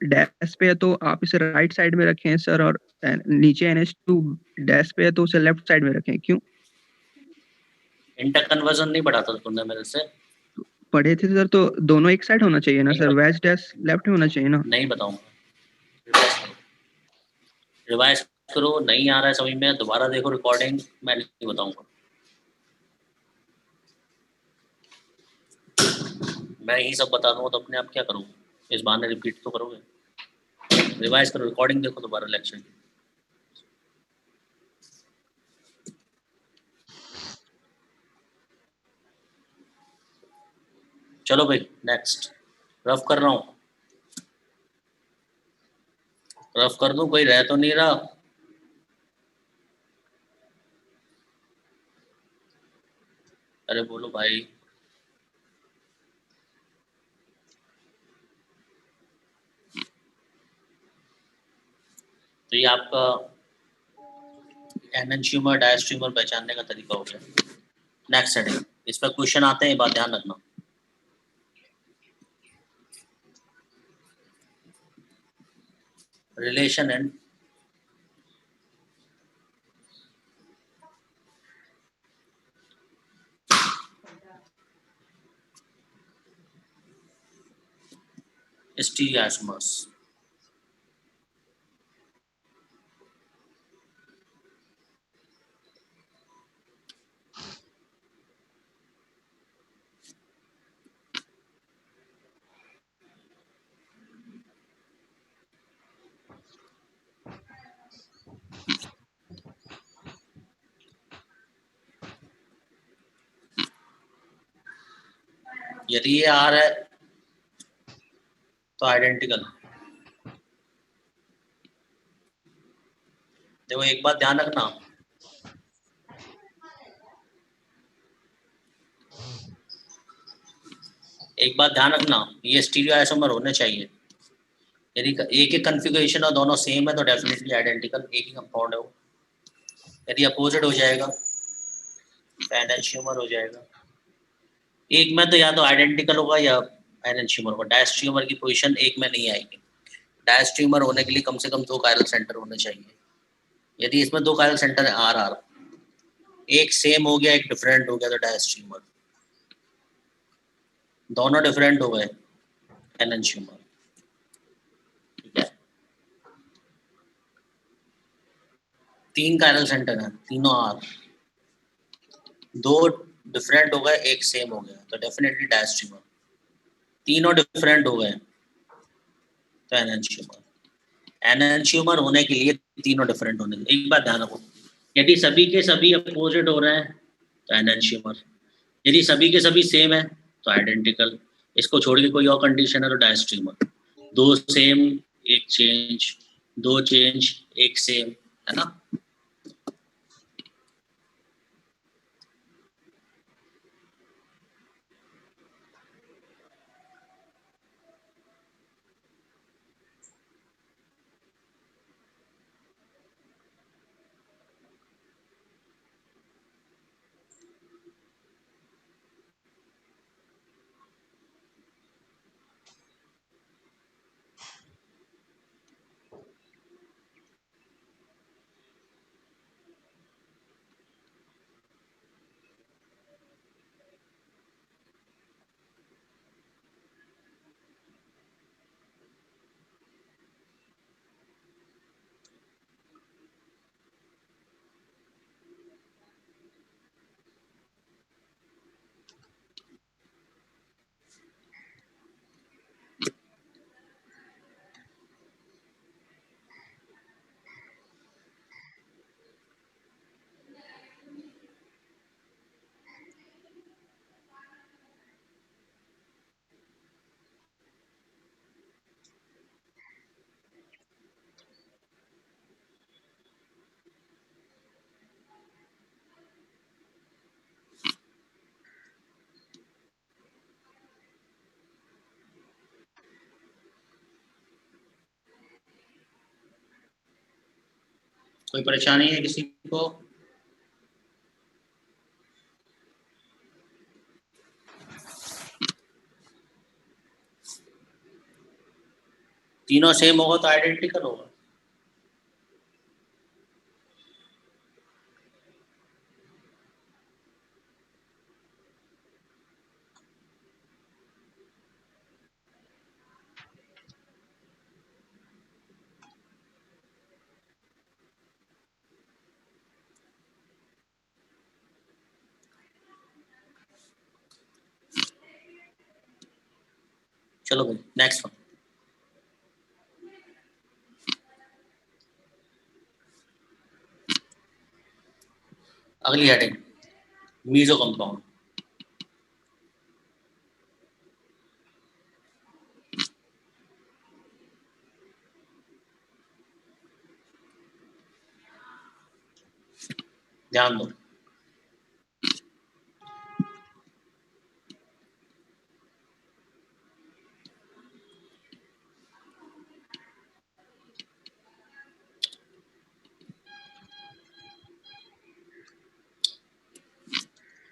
डैश पे है तो आप इसे राइट साइड में रखें सर, और नीचे NH2 डैश पे है तो उसे लेफ्ट साइड में रखें, क्यों? इंटर कन्वर्जन नहीं पढ़ा था तुमने मेरे से? पढ़े थे सर, तो दोनों एक साइड होना चाहिए ना सर, वेज डैश लेफ्ट में होना चाहिए ना। नहीं बताऊंगा, रिवाइज करो। नहीं आ रहा है समझ में, दोबारा देखो रिकॉर्डिंग, मैं नहीं बताऊंगा। मैं ही सब बता दूंगा तो अपने आप क्या करूँगा, इस बहाने रिपीट तो करोगे। रिवाइज करो, रिकॉर्डिंग देखो दोबारा लेक्चर की। चलो भाई नेक्स्ट, रफ कर रहा हूँ, रफ कर दूं, कोई रह तो नहीं रहा? अरे बोलो भाई। तो ये आपका एनएनशियोमर डायस्ट्रीमर पहचानने का तरीका हो गया। नेक्स्ट हेडिंग, इस पर क्वेश्चन आते हैं, ये बात ध्यान रखना। Relation and stereoisomerism. यदि ये R है तो आइडेंटिकल। देखो एक बात ध्यान रखना, ये स्टीरियो आइसोमर होने चाहिए। यदि एक ही कन्फिगरेशन और दोनों सेम है तो डेफिनेटली आइडेंटिकल, एक ही कंपाउंड है वो। यदि अपोजिट हो जाएगा तो एनेंशियोमर हो जाएगा। एक में तो या तो आइडेंटिकल होगा या एनेंशियोमर होगा। डायस्ट्रियोमर की पोजीशन एक में नहीं आएगी। डायस्ट्रियोमर होने के लिए कम से कम 2 कायरल सेंटर होने चाहिए। यदि इसमें 2 कायरल सेंटर है आर आर, एक सेम हो गया एक डिफरेंट हो गया तो डायस्ट्रियोमर, दोनों डिफरेंट हो गए एनेंशियोमर। ठीक है, 3 कायरल सेंटर हैं, तीनों आर, 2 डिफरेंट हो गए एक सेम हो गया तो डेफिनेटली डायस्ट्रियोमर, तीनों डिफरेंट हो गए तो एनेंशियोमर। एनेंशियोमर होने के लिए तीनों डिफरेंट होने चाहिए। एक बात ध्यान रखो, यदि सभी के सभी अपोजिट हो रहे हैं तो एनेंशियोमर, यदि सभी के सभी सेम है तो आइडेंटिकल। इसको छोड़ के कोई और कंडीशन है तो डायस्ट्रीमर। 2 सेम एक चेंज, 2 चेंज एक सेम, है ना। कोई परेशानी है किसी को? तीनों सेम होगा तो आइडेंटिकल होगा। चलो भाई नेक्स्ट वन। अगली हेडिंग मीजो कंपाउंड। ध्यान दो,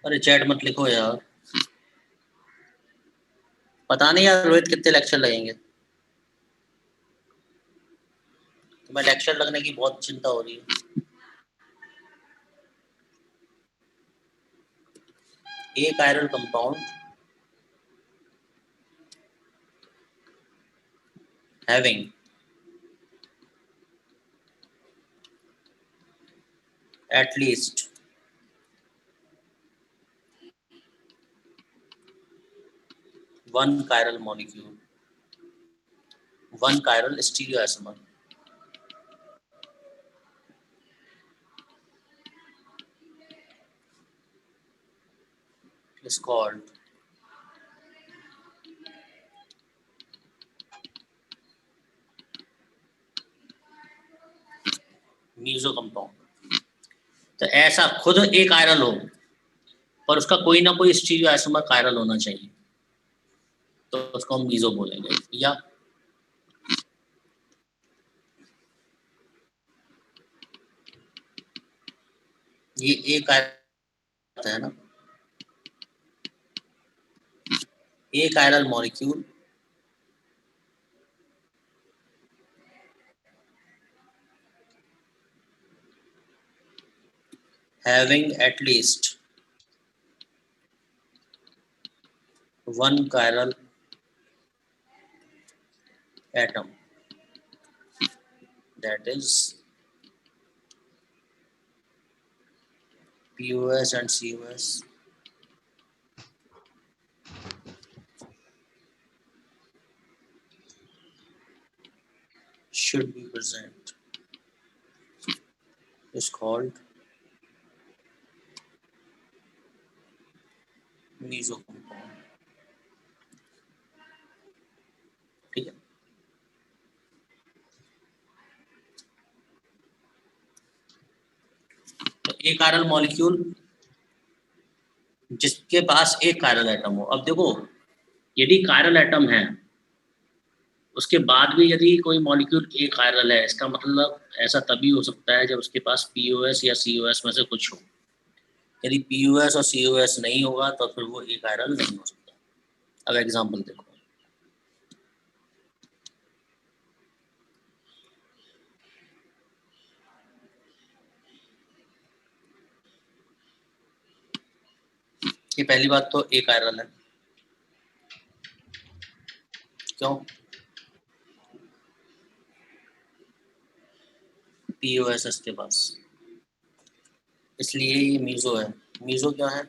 अरे चैट मत लिखो यार, पता नहीं यार रोहित कितने लेक्चर लगेंगे। तुम्हें लेक्चर लगने की बहुत चिंता हो रही है। एक iron compound having at least one chiral molecule, one chiral stereoisomer is called meso compound. तो ऐसा खुद एक कायरल हो पर उसका कोई ना कोई स्टीरियो आइसोमर कायरल होना चाहिए, तो उसको हम मीजो बोलेंगे। या ये एक कायरल है ना, एक chiral molecule having at least one chiral atom, that is POS and COS should be present, is called meso compound. ठीक है, तो एक कायरल मॉलिक्यूल जिसके पास एक कायरल एटम हो। अब देखो, यदि कायरल एटम है उसके बाद भी यदि कोई मॉलिक्यूल एक कायरल है, इसका मतलब ऐसा तभी हो सकता है जब उसके पास POS या COS में से कुछ हो। यदि POS और COS नहीं होगा तो फिर वो एक कायरल नहीं हो सकता। अब एग्जांपल देखो, ये पहली बात तो एक कायरल है। क्यों? POS इसके पास, इसलिए ये मीजो है। मीजो क्या है?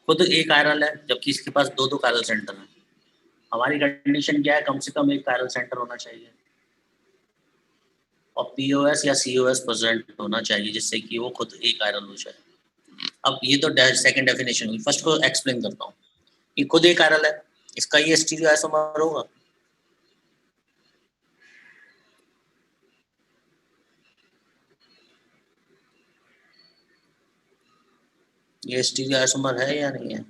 खुद एक कायरल है जबकि इसके पास दो दो कायरल सेंटर हैं। हमारी कंडीशन क्या है? कम से कम एक कायरल सेंटर होना चाहिए और POS या COS प्रेजेंट होना चाहिए जिससे कि वो खुद एक कायरल हो जाए। अब ये तो सेकंड डेफिनेशन हुई, फर्स्ट को एक्सप्लेन करता हूँ। ये खुद एक कायरल है, इसका ये स्टीरियो आइसोमर होगा। ये स्टीरियो आइसोमर है या नहीं है?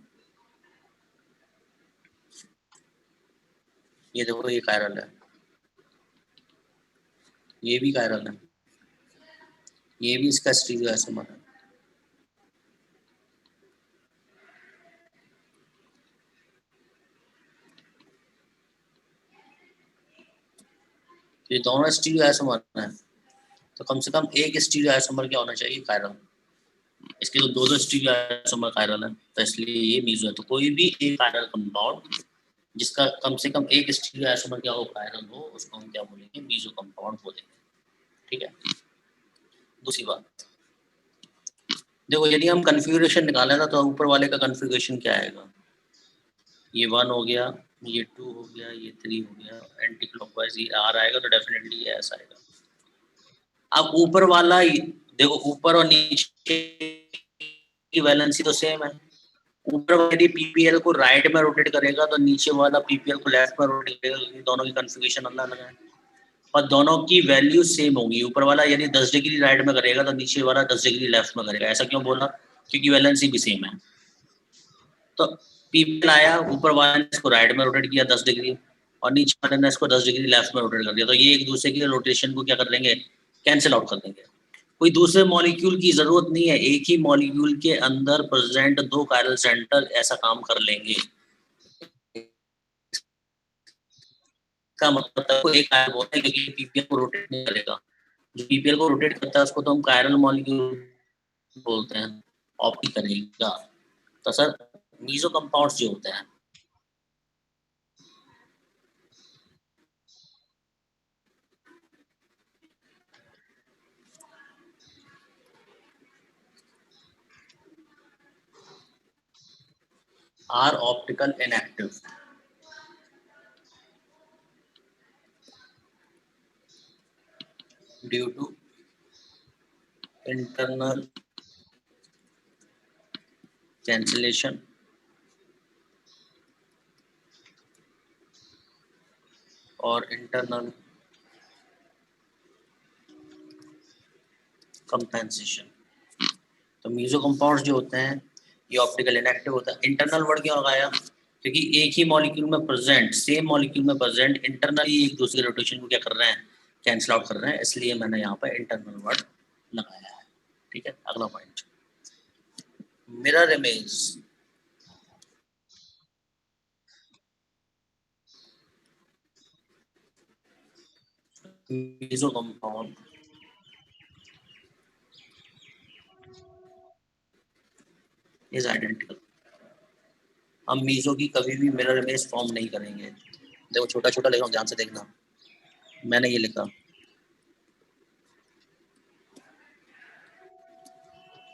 ये देखो, ये कायरल है, ये भी कायरल है, ये भी इसका स्टीरियो आइसोमर है। ये दोनों स्टीरियो आइसोमर हैं, तो कम से कम एक स्टीरियो आइसोमर क्या होना चाहिए? कायरल। इसके तो दो दो स्टीरियो आइसोमर कायरल है, तो इसलिए ये मीजो है। तो कोई भी एक कायरल कंपाउंड जिसका कम से कम एक स्टीरियो आइसोमर क्या हो? कायरल हो, उसको हम क्या बोलेंगे? मीजो कंपाउंड बोलेंगे। ठीक है। दूसरी बात देखो, यदि हम कन्फिगरेशन निकालें ना तो ऊपर वाले का कन्फिगरेशन क्या आएगा? ये 1 हो गया, ये 2 हो गया, ये 3 हो गया, एंटी क्लॉकवाइज ये R आएगा, तो डेफिनेटली ये ऐसा आएगा। अब ऊपर वाला देखो, ऊपर और नीचे की वैलेंसी तो सेम है। ऊपर यदि PPL को राइट में रोटेट करेगा तो नीचे वाला PPL को लेफ्ट में रोटेट करेगा। दोनों की कन्फिगरेशन अलग अलग है और दोनों की वैल्यू सेम होगी। ऊपर वाला यदि 10 डिग्री राइट में करेगा तो नीचे वाला 10 डिग्री लेफ्ट में करेगा। ऐसा क्यों बोला? क्योंकि वैलेंसी भी सेम है। तो PPL आया, ऊपर वाले ने इसको राइट में रोटेट किया 10 डिग्री और नीचे वाले ने इसको 10 डिग्री लेफ्ट में रोटेट कर दिया, तो ये एक दूसरे की रोटेशन को क्या कर लेंगे? कैंसिल आउट कर देंगे। कोई दूसरे मॉलिक्यूल की जरूरत नहीं है, एक ही मॉलिक्यूल के अंदर प्रेजेंट दो कायरल सेंटर ऐसा काम कर लेंगे। का मतलब को एक कायरल बोलते हैं क्योंकि PPL को रोटेट नहीं करेगा। जो PPL को रोटेट करता है उसको तो हम कायरल मॉलिक्यूल बोलते हैं, ऑप्टी करेगा। तो सर मीजो कंपाउंड्स जो होते हैं are optical inactive due to internal cancellation or internal compensation. तो मीजो कंपाउंड्स जो होते हैं ये ऑप्टिकल इनएक्टिव होता है। इंटरनल वर्ड क्यों लगाया? क्योंकि एक ही मॉलिक्यूल में प्रेजेंट, सेम मॉलिक्यूल में प्रेजेंट इंटरनली एक दूसरे रोटेशन को क्या कर रहे हैं, कैंसिल आउट कर रहे हैं, इसलिए मैंने यहाँ पर इंटरनल वर्ड लगाया है। ठीक है, अगला point, mirror image. Meso compound is identical. हम मीजो की कभी भी मिरर इमेज फॉर्म नहीं करेंगे। देखो छोटा छोटा लिखा हूं, ध्यान से देखना, मैंने ये लिखा,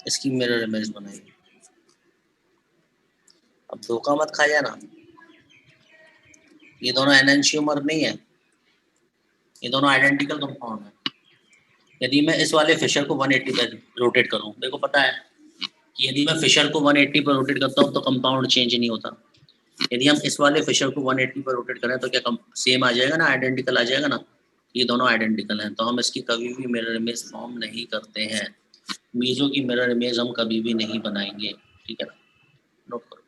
इसकी मिरर इमेज बनाएंगे। अब धोखा मत खा जाना, ये दोनों एनंशियोमर नहीं है, ये दोनों आइडेंटिकल कंपाउंड है। यदि मैं इस वाले फिशर को 180 पर रोटेट करूं, देखो पता है कि यदि मैं फिशर को 180 पर रोटेट करता हूं तो कंपाउंड चेंज नहीं होता। यदि हम इस वाले फिशर को 180 पर रोटेट करें तो क्या सेम आ जाएगा ना, आइडेंटिकल आ जाएगा ना। ये दोनों आइडेंटिकल हैं, तो हम इसकी कभी भी मिरर इमेज फॉर्म नहीं करते हैं। मीजो की मिरर इमेज हम कभी भी नहीं बनाएंगे। ठीक है ना, नोट करो।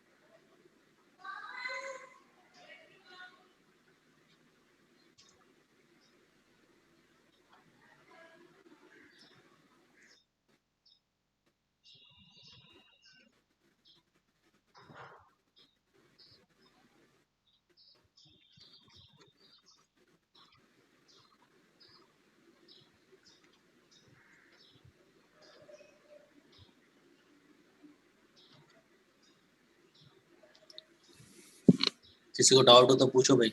किसी को डाउट हो तो पूछो भाई।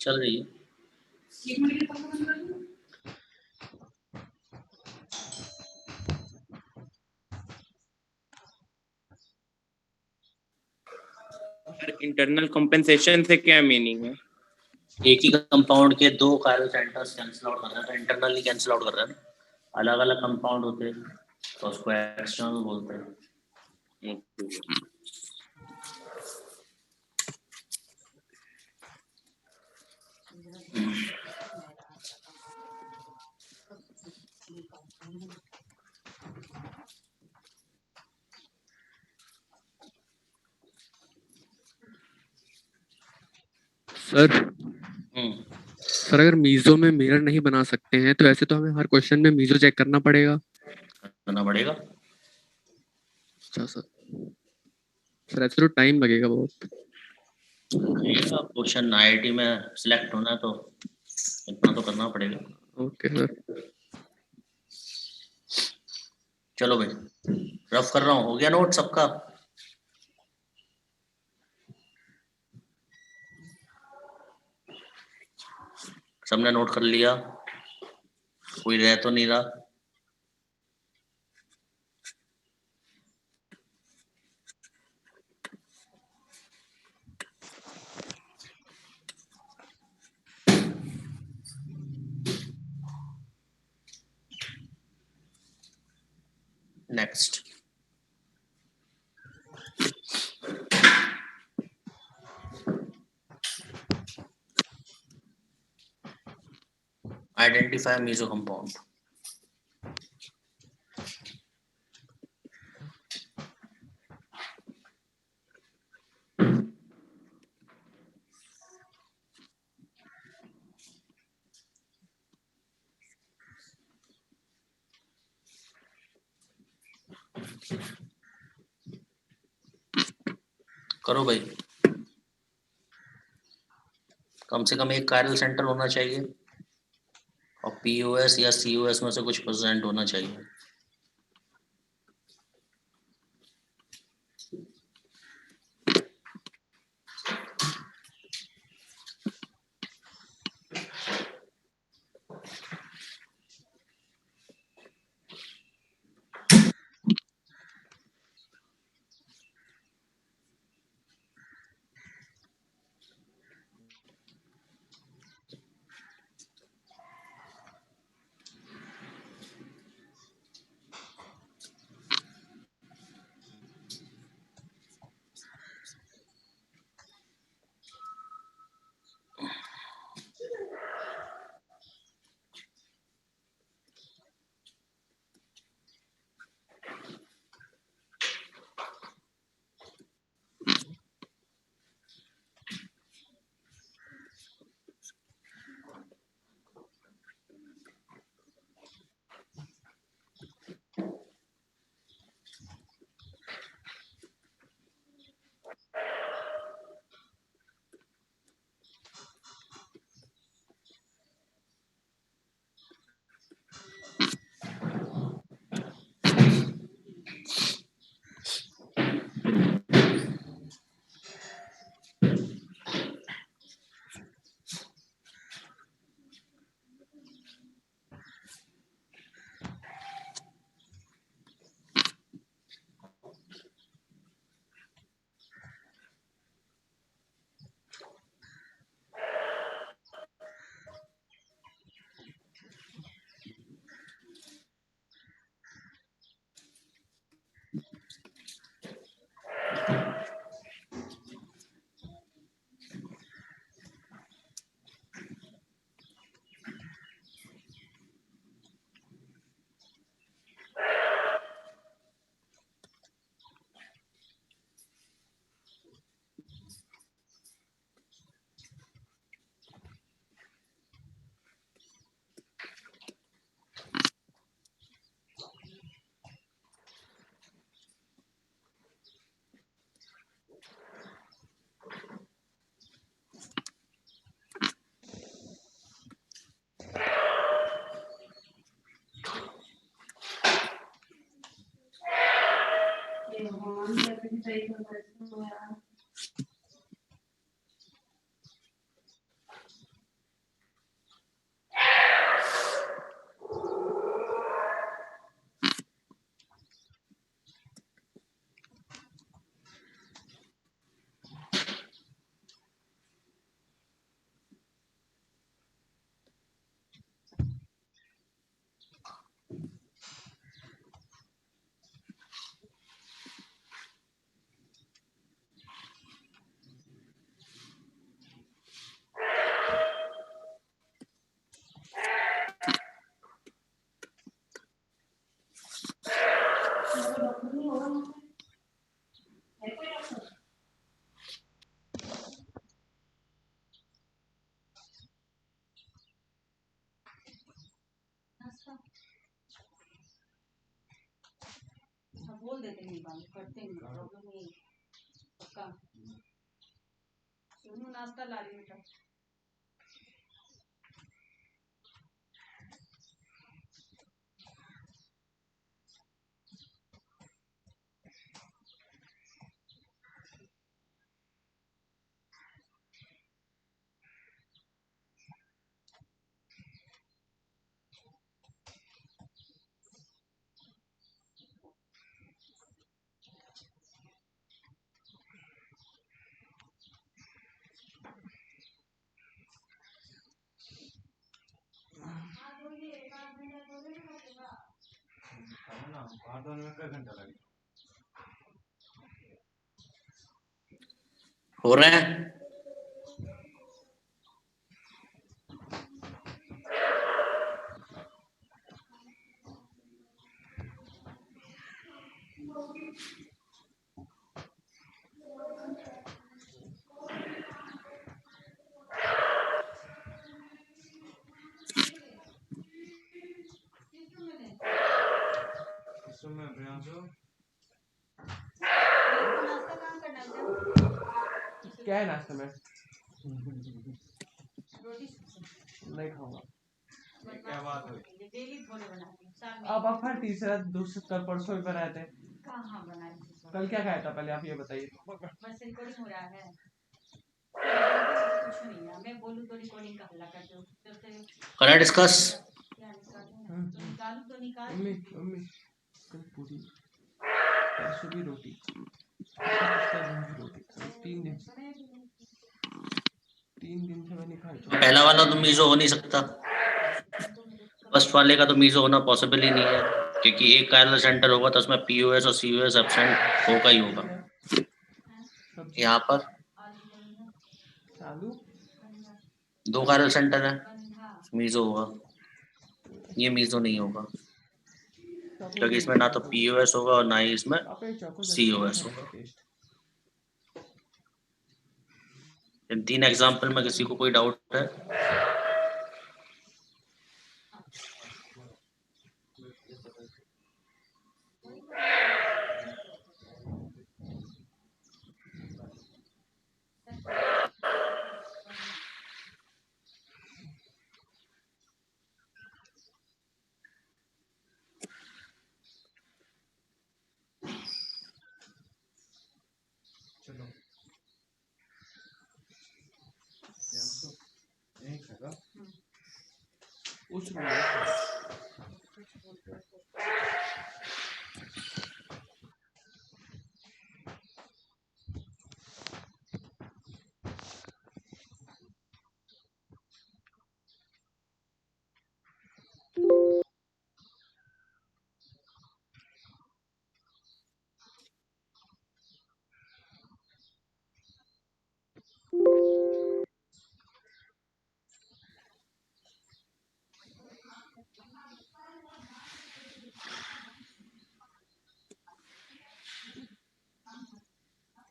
चल रही है। इंटरनल कंपेंसेशन से क्या मीनिंग है? एक ही कंपाउंड के दो कायरल सेंटर्स कैंसिल आउट कर रहे हैं तो इंटरनली कैंसिल आउट कर रहे हैं। अलग अलग कंपाउंड होते हैं तो उसको एक्सटर्नल बोलते हैं। सर अगर मीजो में मिरर नहीं बना सकते हैं तो ऐसे तो हमें हर क्वेश्चन में मीजो चेक करना पड़ेगा। अच्छा सर ऐसे तो टाइम लगेगा बहुत। क्वेश्चन आईआईटी में सिलेक्ट होना तो इतना तो करना पड़ेगा। Okay sir. चलो भाई रफ कर रहा हूँ, हो गया नोट सबका? सबने नोट कर लिया? कोई रह तो नहीं रहा? Next, identify meso compound. करो भाई, कम से कम एक कायरल सेंटर होना चाहिए। POS या COS में से कुछ प्रेजेंट होना चाहिए। बोल देते नहीं बात करते नहीं, प्रॉब्लम नहीं पक्का। सुनो नाश्ता ला रही बेटा। बाहर धोने में 1 घंटा लगेगा। हो रहे हैं। इसमें प्रियांशु नाश्ता कहाँ करना है? क्या है नाश्ते में? रोटी नहीं खाऊंगा। ये क्या बात हुई? डेली थोड़े बनाते हैं, साल में अब आप हर तीसरा दूसरा कल परसों भी बनाए थे, कहाँ बनाए थे सर? कल क्या खाया था पहले आप ये बताइए। बस रिकॉर्डिंग हो रहा है, कुछ नहीं है, मैं बोलूँ तो रिकॉर्डिंग का हल्ला कर दो, जैसे कैन आई डिस्कस? क्या निकालूं तो निकालूं तो निकाल। मम्मी मम्मी कल पूरी परसों भी रोटी, पिछले दिन भी रोटी, 3 दिन से मैं नहीं खाई। पहला वाला तो मीजो हो नहीं सकता, फर्स्ट वाले का तो मीजो होना पॉसिबल ही नहीं है, क्योंकि एक कायरल सेंटर होगा तो उसमें पीओएस और सीओएस एब्सेंट होगा ही होगा। यहाँ पर चालू 2 कायरल सेंटर है, मीजो होगा, ये मीजो नहीं होगा, क्योंकि इसमें ना तो पीओएस होगा और ना ही इसमें सीओएस होगा। इन 3 एग्जाम्पल में किसी को कोई डाउट है? चलो एक सेकंड उस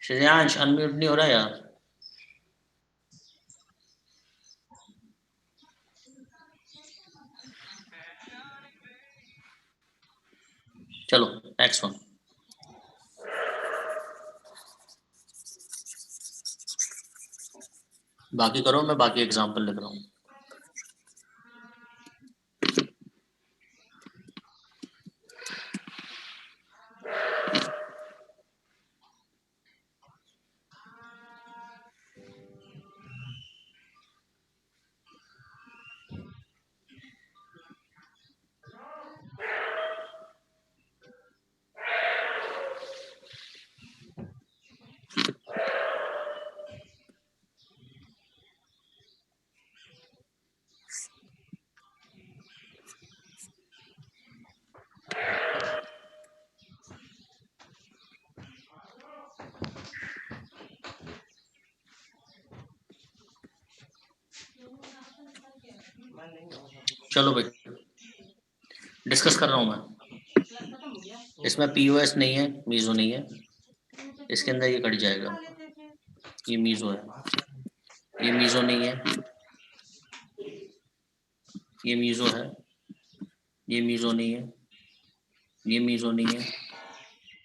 श्रेयांश अनम्यूट नहीं हो रहा यार। चलो नेक्स्ट वन। बाकी करो, मैं बाकी एग्जांपल लिख रहा हूँ। चलो भाई डिस्कस कर रहा हूँ मैं। इसमें पीओएस नहीं है, मीजो नहीं है, इसके अंदर ये कट जाएगा, ये मीजो है, ये मीजो नहीं है, ये मीजो है, ये मीजो नहीं है, ये मीजो नहीं है,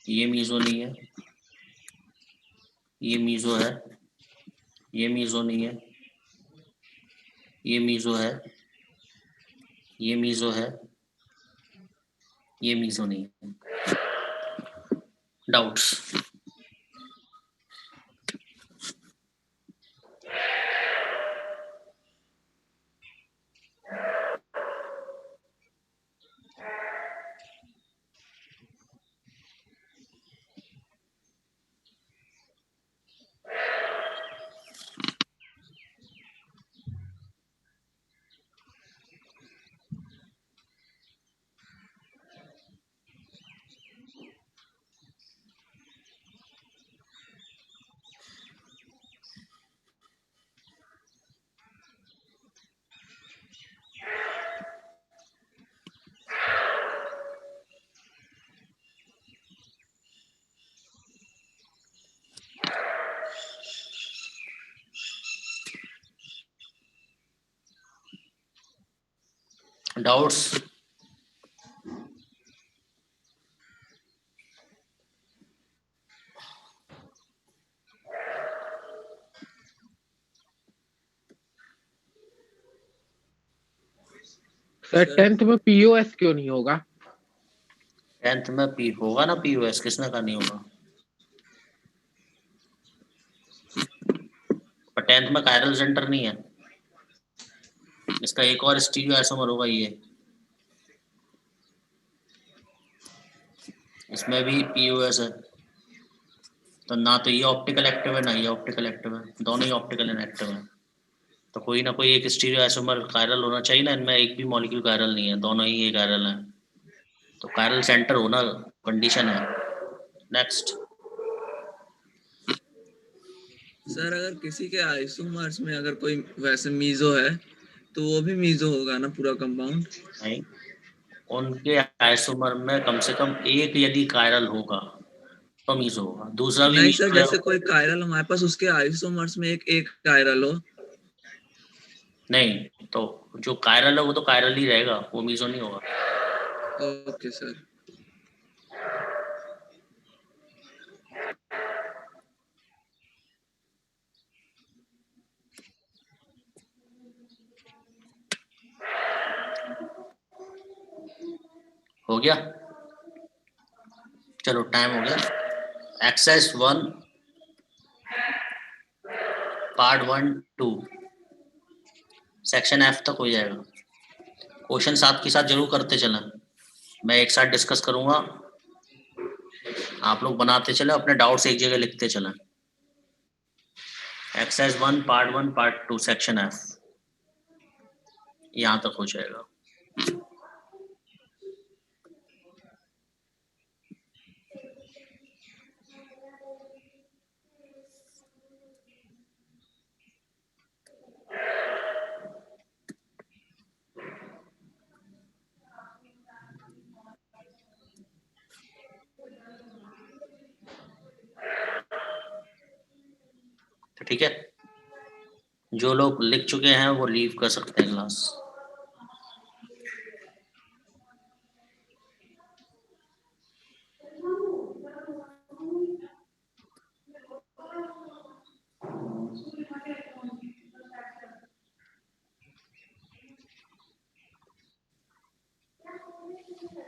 ये मीजो नहीं है, ये मीजो है, ये मीजो नहीं है, ये मीजो है, ये मीजो है, ये मीजो नहीं है। डाउट्स? डाउट्स? सर 10th में पीओएस क्यों नहीं होगा? 10th में पी होगा ना, पीओएस किसने कहा नहीं होगा? पर 10th में कायरल सेंटर नहीं है, इसका एक और स्टीरियो आइसोमर होगा ये, इसमें भी पीओएस है, तो ना तो ये ऑप्टिकल एक्टिव है ना ये ऑप्टिकल एक्टिव है, दोनों ही ऑप्टिकल इनएक्टिव है। तो कोई ना कोई एक स्टीरियो आइसोमर कायरल होना चाहिए ना, इनमें एक भी मॉलिक्यूल कायरल नहीं है, दोनों ही ये कायरल है, तो कायरल सेंटर होना कंडीशन है। नेक्स्ट। सर अगर किसी के आइसोमर्स में अगर कोई वैसे मीजो है तो वो भी मीजो होगा ना पूरा कंपाउंड? नहीं, उनके आइसोमर में कम से कम एक यदि कायरल होगा तो मीजो होगा, दूसरा भी नहीं मीजो सर, जैसे कोई कायरल हमारे पास उसके आइसोमर्स में एक कायरल हो। नहीं, तो जो कायरल है वो तो कायरल ही रहेगा, वो मीजो नहीं होगा। Okay sir. हो गया, चलो टाइम हो गया। एक्सरसाइज 1 पार्ट 1 2 सेक्शन एफ तक हो जाएगा। क्वेश्चन साथ के साथ जरूर करते चलें, मैं एक साथ डिस्कस करूंगा, आप लोग बनाते चले, अपने डाउट्स एक जगह लिखते चलें। Exercise 1 part 1 part 2 section F यहाँ तक हो जाएगा। तो ठीक है, जो लोग लिख चुके हैं वो लीव कर सकते हैं क्लास।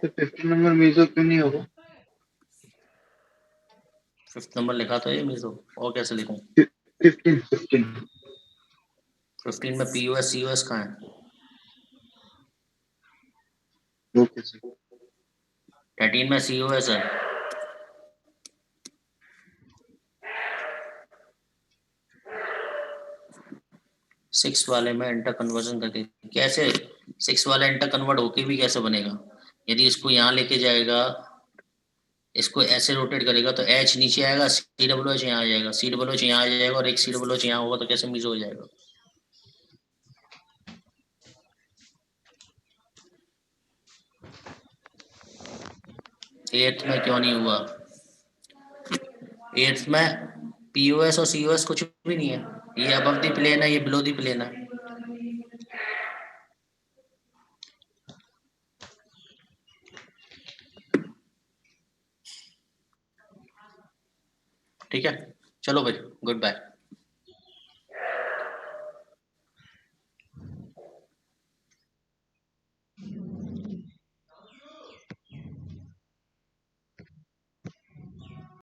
तो 15 नंबर मीजो क्यों नहीं होगा? 5th नंबर लिखा तो ये मीजो, और कैसे लिखूं? 15 में पीओएस सीओएस कहाँ है? Okay sir. 13 में सीओएस है। सिक्स वाले में इंटर कन्वर्जन करके कैसे, 6 वाला इंटर कन्वर्ट होके भी कैसे बनेगा? यदि इसको यहाँ लेके जाएगा, इसको ऐसे रोटेट करेगा तो एच नीचे आएगा, सी डब्ल्यू एच यहाँ आ जाएगा, सी डब्ल्यू एच यहाँ आ जाएगा, और एक सी डब्ल्यू एच यहाँ होगा, तो कैसे मीजो हो जाएगा? एट्थ में क्यों नहीं हुआ? 8th में पीओएस और सीओएस कुछ भी नहीं है, ये अबव द प्लेन है, ये बिलो द प्लेन है। ठीक है, चलो भाई, गुड बाय।